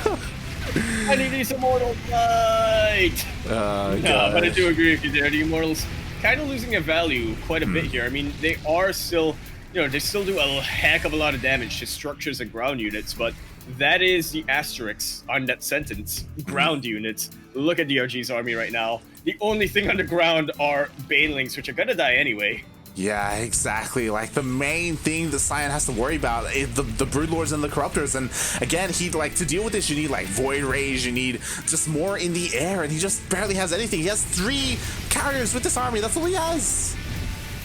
I need these Immortals fight! No, but I do agree with you there. The Immortals kind of losing their value quite a bit here. I mean, they are still, you know, they still do a heck of a lot of damage to structures and ground units, but that is the asterisk on that sentence. Ground units. Look at DRG's army right now. The only thing on the ground are Banelings, which are gonna die anyway. Yeah, exactly. Like, the main thing that Cyan has to worry about is the Broodlords and the Corruptors. And again, he, like, to deal with this, you need, like, Void Rage, you need just more in the air, and he just barely has anything. He has 3 carriers with this army. That's all he has.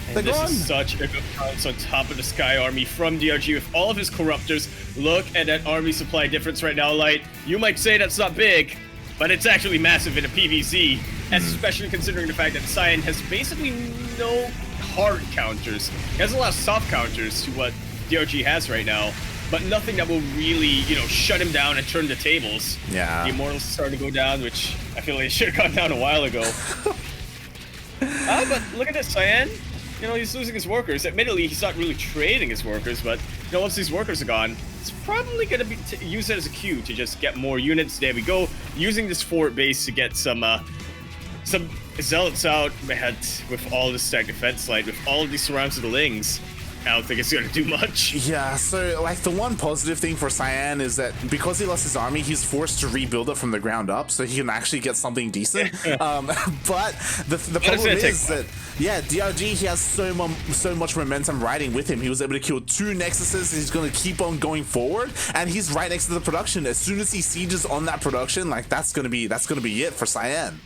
And this is such a good pounce on top of the Sky Army from DRG with all of his Corruptors. Look at that army supply difference right now, Light. You might say that's not big, but it's actually massive in a PvZ, especially considering the fact that Cyan has basically no hard counters. He has a lot of soft counters to what DRG has right now, but nothing that will really, you know, shut him down and turn the tables. Yeah. The Immortals are starting to go down, which I feel like it should have gone down a while ago. But look at this, Cyan. You know, he's losing his workers. Admittedly, he's not really trading his workers, but, you know, once these workers are gone, it's probably going to be use it as a cue to just get more units. There we go. Using this fort base to get some zealots out ahead with all this stack defense light, with all of these surrounds of the Lings. I don't think it's going to do much. Yeah, so, like, the one positive thing for Cyan is that because he lost his army, he's forced to rebuild it from the ground up, so he can actually get something decent. But the problem is that, yeah, DRG, he has so much momentum riding with him. He was able to kill 2 Nexuses, and he's going to keep on going forward, and he's right next to the production. As soon as he sieges on that production, like, that's gonna be it for Cyan.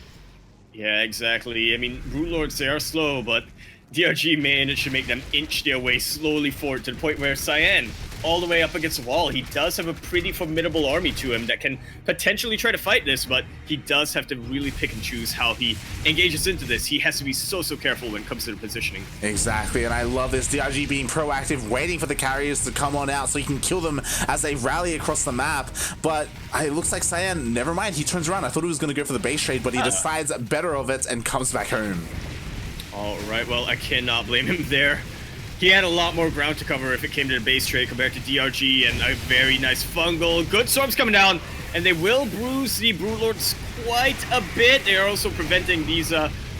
Yeah, exactly. I mean, Broodlords, they are slow, but DRG managed to make them inch their way slowly forward to the point where Cyan, all the way up against the wall, he does have a pretty formidable army to him that can potentially try to fight this, but he does have to really pick and choose how he engages into this. He has to be so careful when it comes to the positioning. Exactly, and I love this. DRG being proactive, waiting for the carriers to come on out so he can kill them as they rally across the map. But it looks like Cyan, never mind, he turns around. I thought he was going to go for the base trade, but he decides better of it and comes back home. All right, well, I cannot blame him there. He had a lot more ground to cover if it came to the base trade compared to DRG, and a very nice fungal. Good storms coming down, and they will bruise the Broodlords quite a bit. They are also preventing these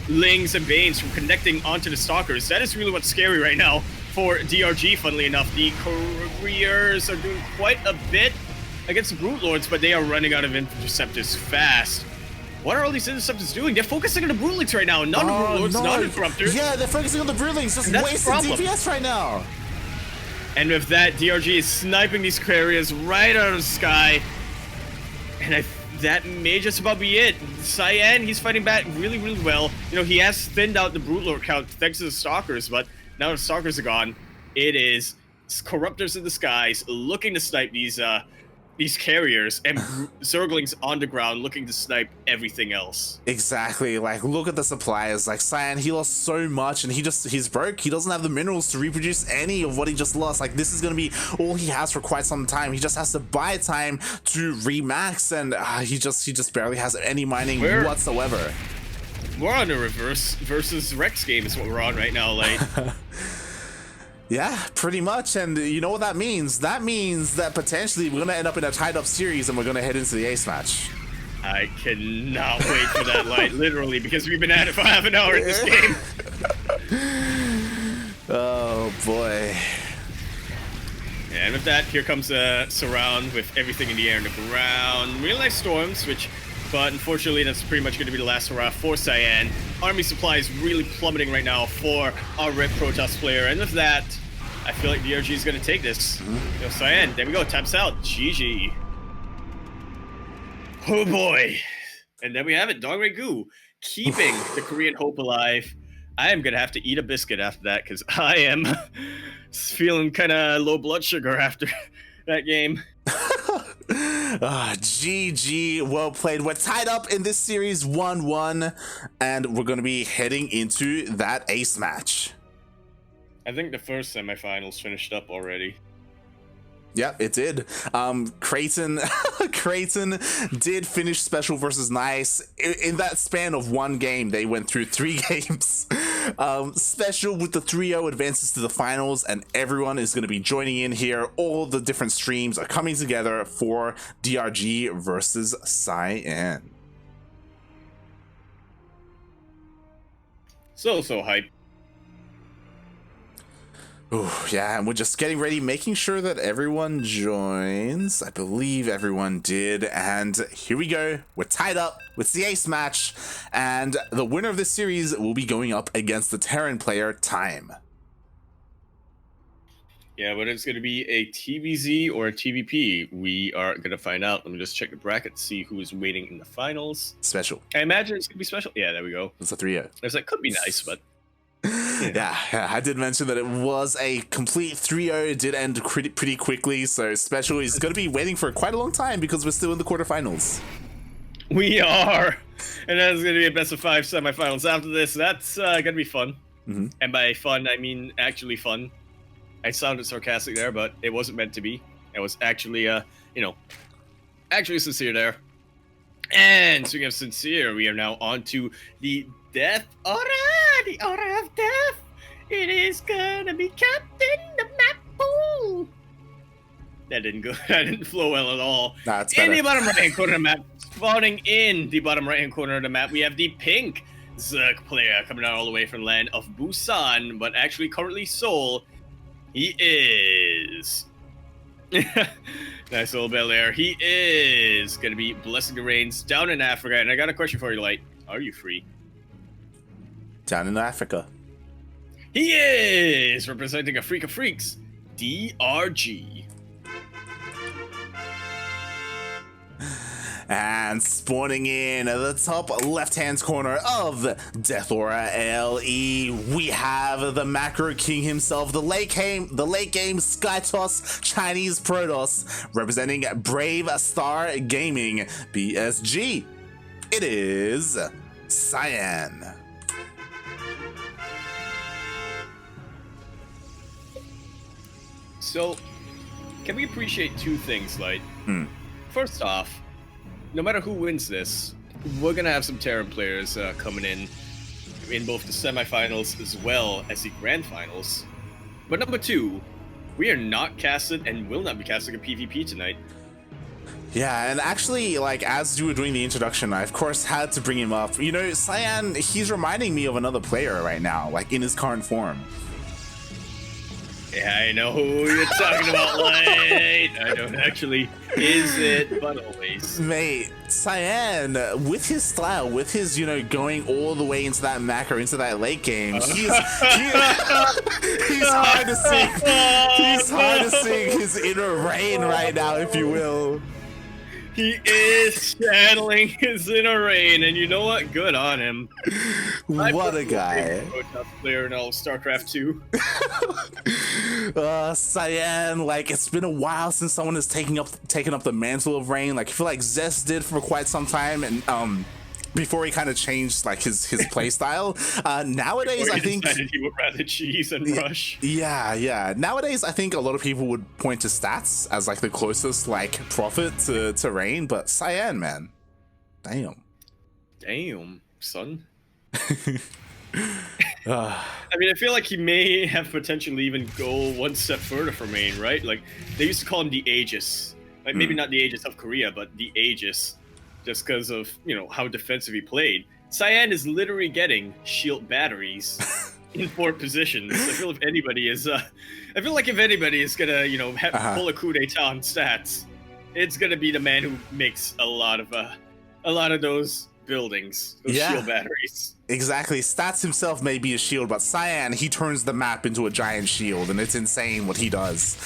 Lings and Banes from connecting onto the Stalkers. That is really what's scary right now for DRG, funnily enough. The Couriers are doing quite a bit against the Broodlords, but they are running out of Interceptors fast. What are all these Interceptors doing? They're focusing on the Broodlings right now, not the Broodlords, not the Corruptors. Yeah, they're focusing on the Broodlings, just wasting DPS right now. And with that, DRG is sniping these carriers right out of the sky. And that may just about be it. Cyan, he's fighting back really well. You know, he has thinned out the Broodlord count thanks to the Stalkers, but now the Stalkers are gone. It is Corruptors in the skies looking to snipe these carriers, and Zerglings on the ground looking to snipe everything else. Exactly, like, look at the suppliers. Like, Cyan, he lost so much, and he's broke. He doesn't have the minerals to reproduce any of what he just lost. Like, this is gonna be all he has for quite some time. He just has to buy time to remax, and he just barely has any mining whatsoever. We're on a reverse versus Rex game is what we're on right now, like. Yeah, pretty much, and you know what that means? That means that potentially we're gonna end up in a tied-up series, and we're gonna head into the ace match. I cannot wait for that, Light, literally, because we've been at it for half an hour in this game. Oh boy. And with that, here comes a surround with everything in the air and the ground. Really nice storms, but unfortunately, that's pretty much going to be the last hurrah for Cyan. Army supply is really plummeting right now for our Red Protoss player, and with that, I feel like DRG is going to take this. Yo, Cyan, there we go, taps out. GG. Oh boy. And then we have it, DongRaeGu, keeping the Korean hope alive. I am going to have to eat a biscuit after that because I am feeling kind of low blood sugar after that game. GG, well played. We're tied up in this series 1-1, and we're going to be heading into that ace match. I think the first semifinals finished up already. Yep, it did. Creighton did finish Special versus Nice. In that span of one game, they went through 3 games. Special with the 3-0 advances to the finals, and everyone is going to be joining in here. All the different streams are coming together for DRG versus Cyan. So hype. Oh, yeah, and we're just getting ready, making sure that everyone joins. I believe everyone did, and here we go. We're tied up with the ace match, and the winner of this series will be going up against the Terran player, Time. Yeah, whether it's going to be a TVZ or a TVP, we are going to find out. Let me just check the bracket to see who is waiting in the finals. Special. I imagine it's going to be Special. Yeah, there we go. It's a 3-0. That could be nice, but... Yeah, I did mention that it was a complete 3-0. It did end pretty quickly, so Special is going to be waiting for quite a long time because we're still in the quarterfinals. We are! And that's going to be a best of 5 semifinals after this. That's going to be fun. Mm-hmm. And by fun, I mean actually fun. I sounded sarcastic there, but it wasn't meant to be. It was actually, actually sincere there. And speaking of sincere, we are now on to the death aura, the aura of death. It is gonna be Captain the Map Pool. That didn't go. That didn't flow well at all. Nah, it's in better. the bottom right-hand corner of the map, spawning in the bottom right-hand corner of the map, we have the pink Zerg player coming out all the way from land of Busan, but actually currently Seoul. He is. Nice little bell there. He is going to be blessing the rains down in Africa. And I got a question for you, Light. Are you free? Down in Africa. He is representing a freak of freaks, DRG. And spawning in at the top left-hand corner of Death Aura LE, we have the Macro King himself, the late game Skytoss Chinese Protoss, representing Brave Star Gaming BSG. It is Cyan. So, can we appreciate 2 things, Light? First off, no matter who wins this, we're going to have some Terran players coming in both the semifinals as well as the grand finals. But number 2, we are not casted and will not be casting a PvP tonight. Yeah, and actually, like, as you were doing the introduction, I, of course, had to bring him up. You know, Cyan, he's reminding me of another player right now, like, in his current form. Yeah, I know who you're talking about, Light. I don't actually. Is it, but always. Mate, Cyan, with his style, with his, going all the way into that macro, into that late game, he's hard to sing. He's hard to sing his inner rain right now, if you will. He is channeling his inner rain, and you know what? Good on him. What a guy. Player in all StarCraft 2. Cyan, like, it's been a while since someone has taken up the mantle of rain. Like, I feel like Zest did for quite some time, and before he kind of changed like his play style. Nowadays, I think he would rather cheese and rush. Yeah. Nowadays, I think a lot of people would point to stats as like the closest like prophet to Rain, but Cyan, man, damn, son. I mean, I feel like he may have potentially even go one step further from Rain, right? Like they used to call him the Aegis, like maybe not the Aegis of Korea, but the Aegis. Just because of, how defensive he played. Cyan is literally getting shield batteries in 4 positions. I feel like if anybody is gonna, pull a coup d'etat on stats, it's gonna be the man who makes a lot of those buildings, those shield batteries. Exactly. Stats himself may be a shield, but Cyan, he turns the map into a giant shield, and it's insane what he does.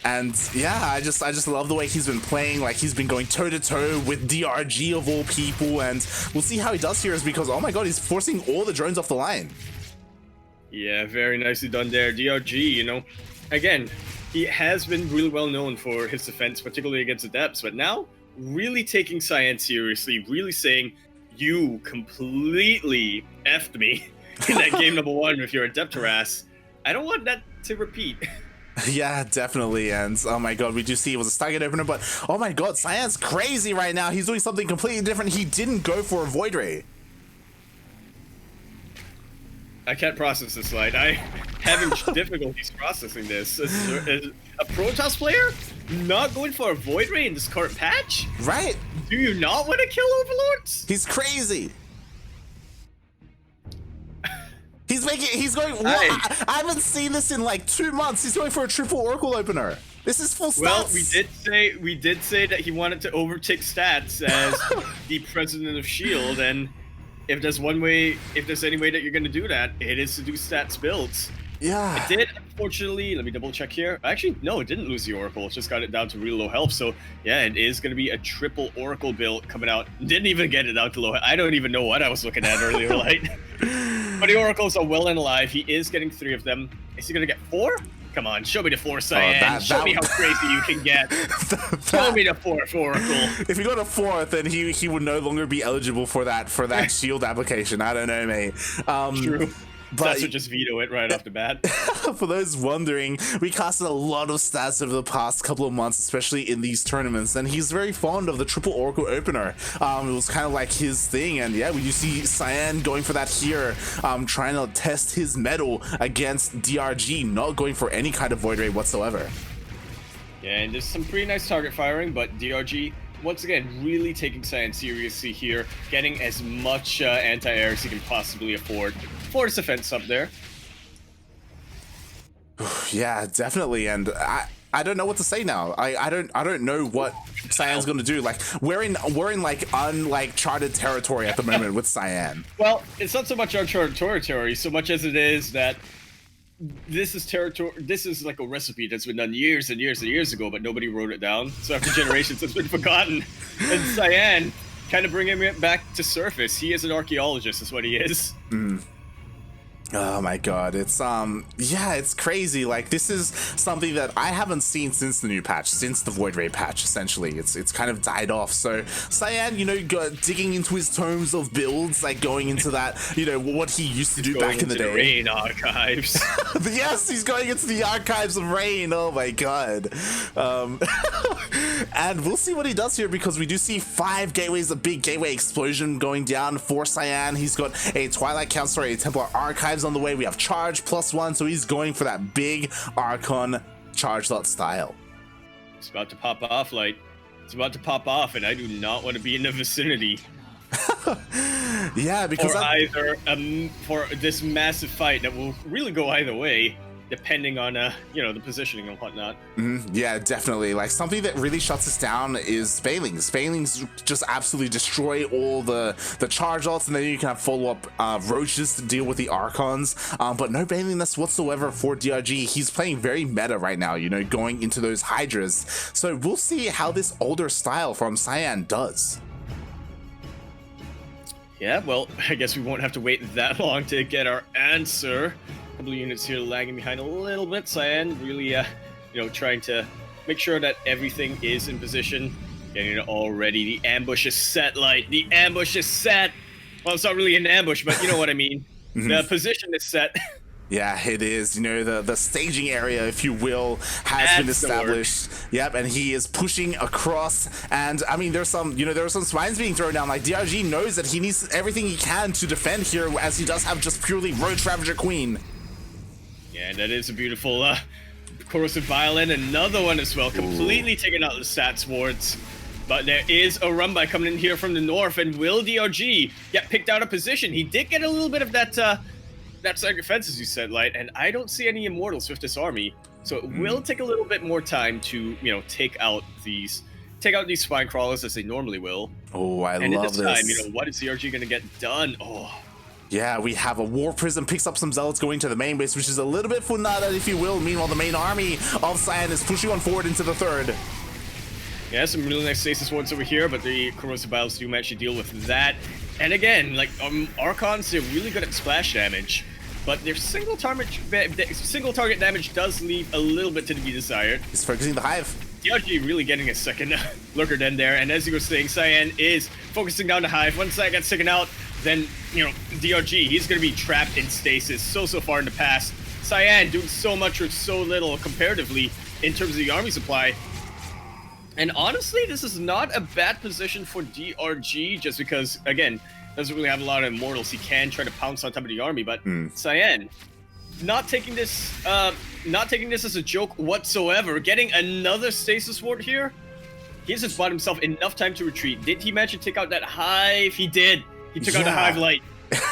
And yeah, I just love the way he's been playing. Like, he's been going toe to toe with DRG of all people, and we'll see how he does here. Is because, oh my god, he's forcing all the drones off the line. Yeah, very nicely done there. DRG, you know, again, he has been really well known for his defense, particularly against Adepts, but now really taking Cyan seriously, really saying, you completely effed me in that game number 1 with your Adept harass. I don't want that to repeat. Yeah, definitely. And oh my god, we do see it was a Stargate opener, but oh my god, Cyan's crazy right now. He's doing something completely different. He didn't go for a Void Ray. I can't process this slide. I having difficulties processing this. As a Protoss player, not going for a Void Ray in this current patch? Right. Do you not want to kill Overlords? He's crazy. He's going, what? I haven't seen this in like 2 months. He's going for a triple Oracle opener. This is full stats. Well, we did say that he wanted to overtake stats as the president of Shield, and if there's any way that you're gonna do that, it is to do stats builds. Yeah. It did, unfortunately. Let me double check here. Actually, no, it didn't lose the Oracle. It just got it down to real low health. So yeah, it is gonna be a triple Oracle build coming out. Didn't even get it down to low health. I don't even know what I was looking at earlier, like. But the Oracles are well and alive. He is getting 3 of them. Is he gonna get 4? Come on, show me the 4, Cyan. Show me how crazy you can get. Show me the 4th Oracle. If he got a 4th, then he would no longer be eligible for that shield application. I don't know, mate. True. But that's what just veto it right off the bat. For those wondering, we casted a lot of stats over the past couple of months, especially in these tournaments, and he's very fond of the triple Oracle opener. It was kind of like his thing, and yeah, we do see Cyan going for that here, trying to test his mettle against DRG, not going for any kind of Void Ray whatsoever. Yeah, and there's some pretty nice target firing, but DRG, once again, really taking Cyan seriously here, getting as much anti-air as he can possibly afford for his defense up there. Yeah, definitely, and I don't know what to say now. I don't know what Cyan's gonna do. Like, we're in like uncharted territory at the moment with Cyan. Well, it's not so much uncharted territory so much as it is that this is territory. This is like a recipe that's been done years and years and years ago, but nobody wrote it down. So after generations, it's been forgotten. And Cyan kind of bringing it back to surface. He is an archaeologist, is what he is. Oh my god, it's yeah, it's crazy. Like, this is something that I haven't seen since the new patch, since the Void Ray patch. Essentially, it's kind of died off. So Cyan, you know, digging into his tomes of builds, like going into that, you know, what he used to do back in the day. Rain archives. Yes, he's going into the archives of Rain. Oh my god. And we'll see what he does here, because we do see 5 gateways, a big gateway explosion going down for Cyan. He's got a Twilight Council, a Templar Archives on the way. We have charge +1, so he's going for that big Archon charge lot style. It's about to pop off, Light. It's about to pop off, and I do not want to be in the vicinity. Yeah, because for this massive fight that will really go either way, depending on you know, the positioning and whatnot. Yeah, definitely. Like, something that really shuts us down is Banelings. Banelings just absolutely destroy all the charge ults, and then you can have follow-up roaches to deal with the Archons. But no Banelingness whatsoever for DRG. He's playing very meta right now, you know, going into those Hydras. So we'll see how this older style from Cyan does. Yeah, well, I guess we won't have to wait that long to get our answer. Couple of units here lagging behind a little bit. Cyan really, you know, trying to make sure that everything is in position. Getting it all ready. The ambush is set, Light. The ambush is set. Well, it's not really an ambush, but you know what I mean. The position is set. Yeah, it is. You know, the staging area, if you will, has been established. Yep, and he is pushing across. And I mean, there's some, you know, there are some spines being thrown down. Like, DRG knows that he needs everything he can to defend here, as he does have just purely Roach Ravager Queen. Yeah, that is a beautiful corrosive violin. Another one as well, completely taking out the stats wards. But there is a run by coming in here from the north, and will DRG get picked out of position? He did get a little bit of that side defense, as you said, Light, and I don't see any immortals with this army, so it will take a little bit more time to, you know, take out these spine crawlers as they normally will. Oh, I and love this this. time, you know, what is DRG going to get done? Oh, Yeah, we have a War Prism, picks up some Zealots going to the main base, which is a little bit funada, if you will. Meanwhile, the main army of Cyan is pushing on forward into the third. Yeah, some really nice stasis wards over here, but the corrosive vials do manage to deal with that. And again, like Archons, they're really good at splash damage, but their single target damage does leave a little bit to be desired. He's focusing the Hive. DRG really getting a second lurker den there, and as you were saying, Cyan is focusing down the Hive. Once that gets taken out, then, you know, DRG, he's going to be trapped in stasis so far in the past. Cyan doing so much or so little comparatively in terms of the army supply. And honestly, this is not a bad position for DRG, just because, again, doesn't really have a lot of immortals. He can try to pounce on top of the army, but Cyan not taking this as a joke whatsoever. Getting another stasis ward here. He's just bought himself enough time to retreat. Did he manage to take out that Hive? He did. He took out the Hive light.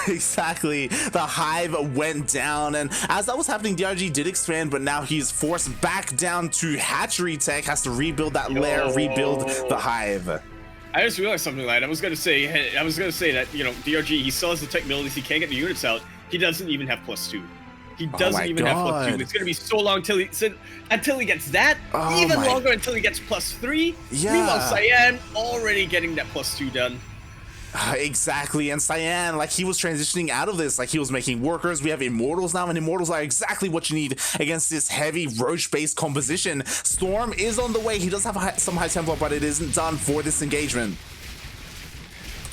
Exactly. The Hive went down, and as that was happening, DRG did expand, but now he's forced back down to hatchery tech, has to rebuild that lair, rebuild the Hive. I just realized something, like I was gonna say that, you know, DRG, he still has the tech abilities, he can't get the units out. He doesn't even have +2. He doesn't even have +2. It's gonna be so long until he gets that. Even longer until he gets +3. Yeah. Meanwhile, Cyan already getting that +2 done. Exactly, and Cyan, like, he was transitioning out of this, like, he was making workers. We have immortals now, and immortals are exactly what you need against this heavy roach-based composition. Storm is on the way. He does have some High Templar, but it isn't done for this engagement.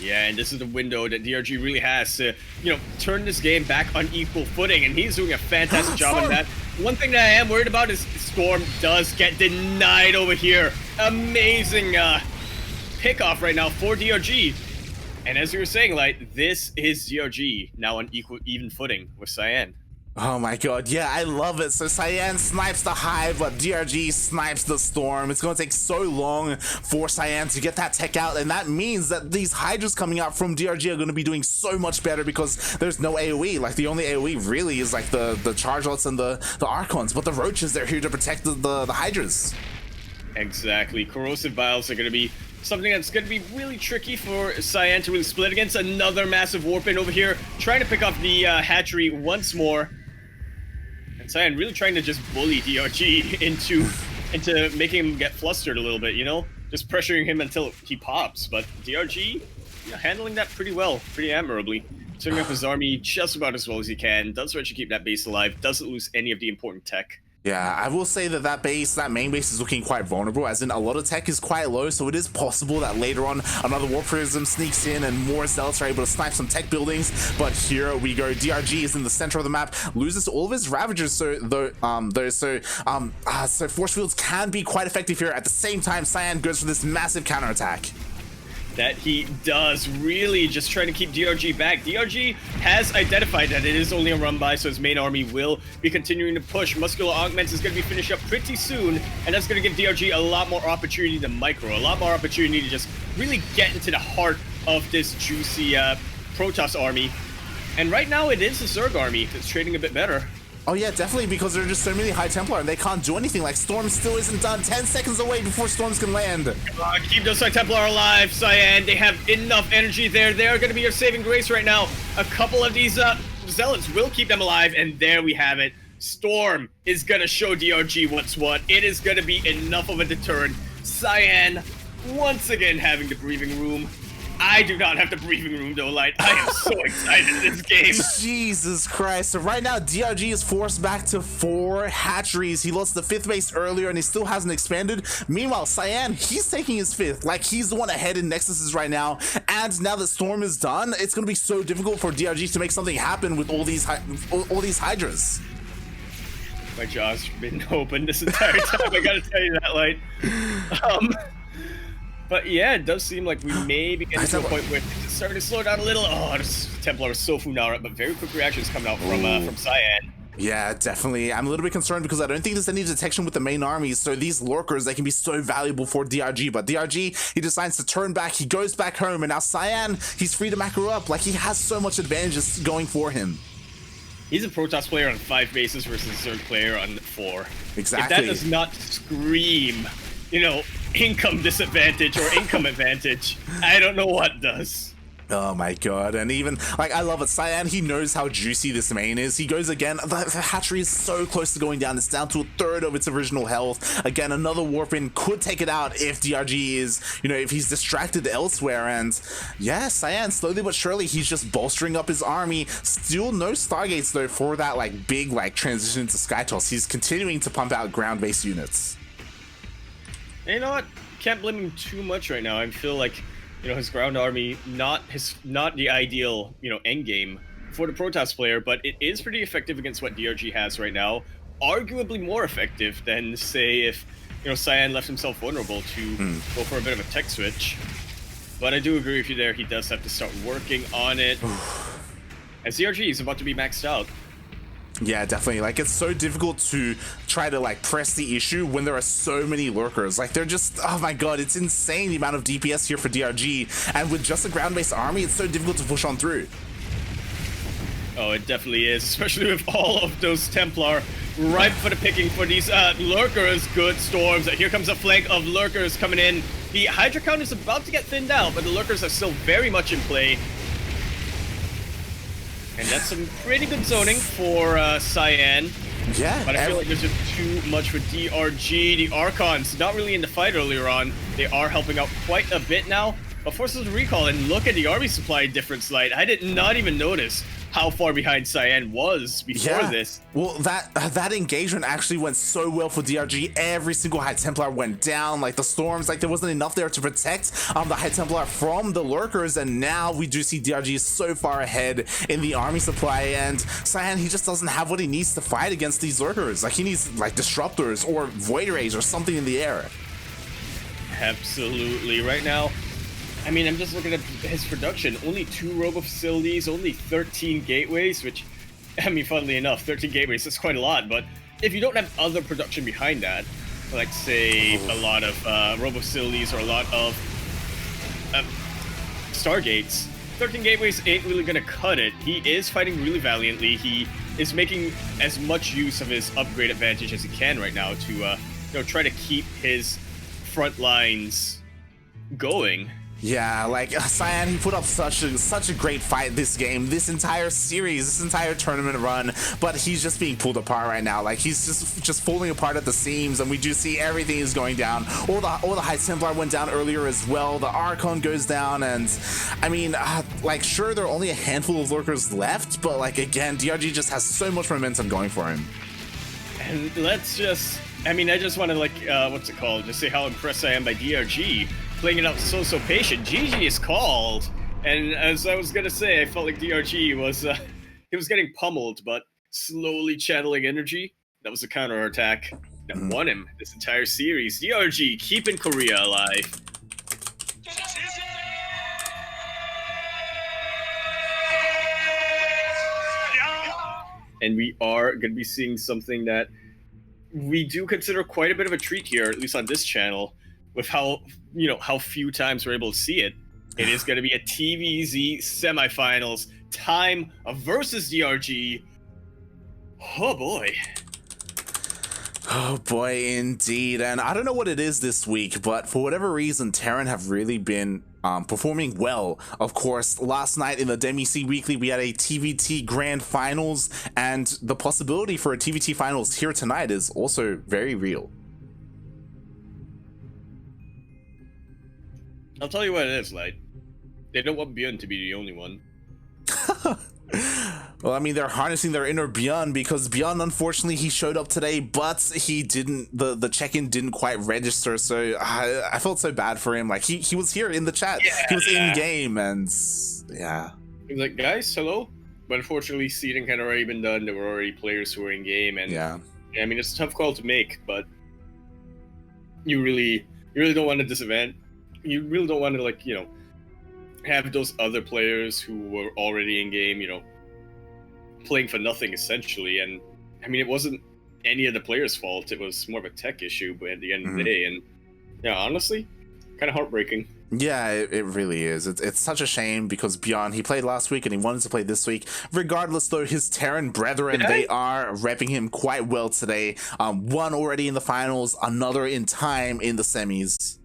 Yeah, and this is the window that DRG really has to, you know, turn this game back on equal footing, and he's doing a fantastic job on that. One thing that I am worried about is Storm does get denied over here. Amazing pick-off right now for DRG. And as you were saying, like, this is DRG now on even footing with Cyan. Oh my god, yeah, I love it. So Cyan snipes the Hive, but DRG snipes the Storm. It's going to take so long for Cyan to get that tech out, and that means that these Hydras coming out from DRG are going to be doing so much better because there's no AoE. Like, the only AoE really is like the Chargelots and the Archons, but the Roaches, they're here to protect the Hydras. Exactly. Corrosive Vials are going to be something that's going to be really tricky for Cyan to really split against. Another massive warp in over here, trying to pick off the hatchery once more. And Cyan really trying to just bully DRG into making him get flustered a little bit, you know? Just pressuring him until he pops. But DRG, you know, handling that pretty well, pretty admirably. Turning up his army just about as well as he can. Does manage to keep that base alive. Doesn't lose any of the important tech. Yeah, I will say that that main base is looking quite vulnerable, as in a lot of tech is quite low, so it is possible that later on another War Prism sneaks in and more Zealots are able to snipe some tech buildings. But here we go. DRG is in the center of the map, loses all of his Ravagers, so Force Fields can be quite effective here. At the same time, Cyan goes for this massive counterattack. That he does, really just trying to keep DRG back. DRG has identified that it is only a run by, so his main army will be continuing to push. Muscular Augments is going to be finished up pretty soon, and that's going to give DRG a lot more opportunity to micro, a lot more opportunity to just really get into the heart of this juicy Protoss army. And right now it is the Zerg army that's trading a bit better. Oh yeah, definitely, because there are just so many High Templar and they can't do anything. Like, Storm still isn't done. 10 seconds away before Storms can land. Keep those High Templar alive, Cyan. They have enough energy there. They are going to be your saving grace right now. A couple of these Zealots will keep them alive, and there we have it. Storm is going to show DRG what's what. It is going to be enough of a deterrent. Cyan, once again, having the breathing room. I do not have the breathing room though, Light. I am so excited in this game. Jesus Christ. So right now, DRG is forced back to 4 hatcheries. He lost the 5th base earlier and he still hasn't expanded. Meanwhile, Cyan, he's taking his 5th. Like, he's the one ahead in Nexuses right now. And now that Storm is done, it's going to be so difficult for DRG to make something happen with all these Hydras. My jaw's been open this entire time. I gotta tell you that, Light. But yeah, it does seem like we may be getting to a point where it's starting to slow down a little. Oh, this Templar is so Funara, but very quick reactions coming out from Cyan. Yeah, definitely. I'm a little bit concerned because I don't think there's any detection with the main armies. So these lurkers, they can be so valuable for DRG. But DRG, he decides to turn back. He goes back home. And now Cyan, he's free to macro up. Like, he has so much advantages going for him. He's a Protoss player on 5 bases versus a Zerg player on 4. Exactly. If that does not scream, you know, income disadvantage or income advantage, I don't know what does. Oh my god, and even, like, I love it. Cyan, he knows how juicy this main is. He goes again. The hatchery is so close to going down. It's down to a third of its original health. Again, another warp in could take it out if DRG is, you know, if he's distracted elsewhere. And yeah, Cyan, slowly but surely, he's just bolstering up his army. Still no Stargates, though, for that, like, big, like, transition to Skytoss. He's continuing to pump out ground-based units. And you know what? Can't blame him too much right now. I feel like, you know, his ground army not the ideal, you know, end game for the Protoss player, but it is pretty effective against what DRG has right now. Arguably more effective than, say, if, you know, Cyan left himself vulnerable to go for a bit of a tech switch. But I do agree with you there. He does have to start working on it. As DRG is about to be maxed out. Yeah, definitely. Like, it's so difficult to try to, like, press the issue when there are so many lurkers. Like, they're just, oh my god, it's insane the amount of DPS here for DRG. And with just a ground-based army, it's so difficult to push on through. Oh, it definitely is, especially with all of those Templar ripe for the picking for these lurkers. Good storms. Here comes a flank of lurkers coming in. The Hydra count is about to get thinned out, but the lurkers are still very much in play. And that's some pretty good zoning for Cyan. Yeah. But I feel like there's just too much for DRG. The Archons, not really in the fight earlier on. They are helping out quite a bit now. But forces a recall, and look at the army supply difference light. I did not even notice how far behind Cyan was before this. Well, that engagement actually went so well for DRG. Every single High Templar went down. Like, the storms, like, there wasn't enough there to protect the High Templar from the lurkers, and now we do see DRG so far ahead in the army supply, and Cyan, he just doesn't have what he needs to fight against these lurkers. Like, he needs, like, disruptors or void rays or something in the air. Absolutely. Right now, I mean, I'm just looking at his production. Only 2 robo facilities, only 13 gateways, which, I mean, funnily enough, 13 gateways is quite a lot, but if you don't have other production behind that, like, say, a lot of robo facilities or a lot of Stargates, 13 gateways ain't really gonna cut it. He is fighting really valiantly. He is making as much use of his upgrade advantage as he can right now to, you know, try to keep his front lines going. Yeah, like, Cyan, he put up such a great fight this game, this entire series, this entire tournament run, but he's just being pulled apart right now. Like, he's just falling apart at the seams, and we do see everything is going down. All the High Templar went down earlier as well. The Archon goes down, and I mean, like, sure, there are only a handful of lurkers left, but, like, again, DRG just has so much momentum going for him. And let's just, I mean, I just want to, like, what's it called? Just say how impressed I am by DRG. Playing it out so patient. GG is called, and as I was gonna say, I felt like DRG was he was getting pummeled, but slowly channeling energy. That was a counter attack that won him this entire series. DRG keeping Korea alive. And we are gonna be seeing something that we do consider quite a bit of a treat here, at least on this channel. With how, you know, how few times we're able to see it. It is going to be a TVZ semifinals time versus DRG. Oh boy. Oh boy, indeed. And I don't know what it is this week, but for whatever reason, Terran have really been performing well. Of course, last night in the DemiC Weekly, we had a TVT Grand Finals, and the possibility for a TVT Finals here tonight is also very real. I'll tell you what it is, like, they don't want Bjorn to be the only one. Well, I mean, they're harnessing their inner Bjorn, because Bjorn, unfortunately, he showed up today, but he didn't, the check-in didn't quite register, so I felt so bad for him. Like, he was here in the chat, he was in-game, and yeah. He was like, guys, hello? But unfortunately, seeding had already been done, there were already players who were in-game, and yeah, I mean, it's a tough call to make, but you really don't want to disadvantage. You really don't want to, like, you know, have those other players who were already in game, you know, playing for nothing essentially. And I mean, it wasn't any of the players' fault. It was more of a tech issue, but at the end of the day, and yeah, honestly, kind of heartbreaking. Yeah, it really is. It's such a shame, because Bjorn, he played last week and he wanted to play this week. Regardless, though, his Terran brethren, they are repping him quite well today. One already in the finals, another in time in the semis.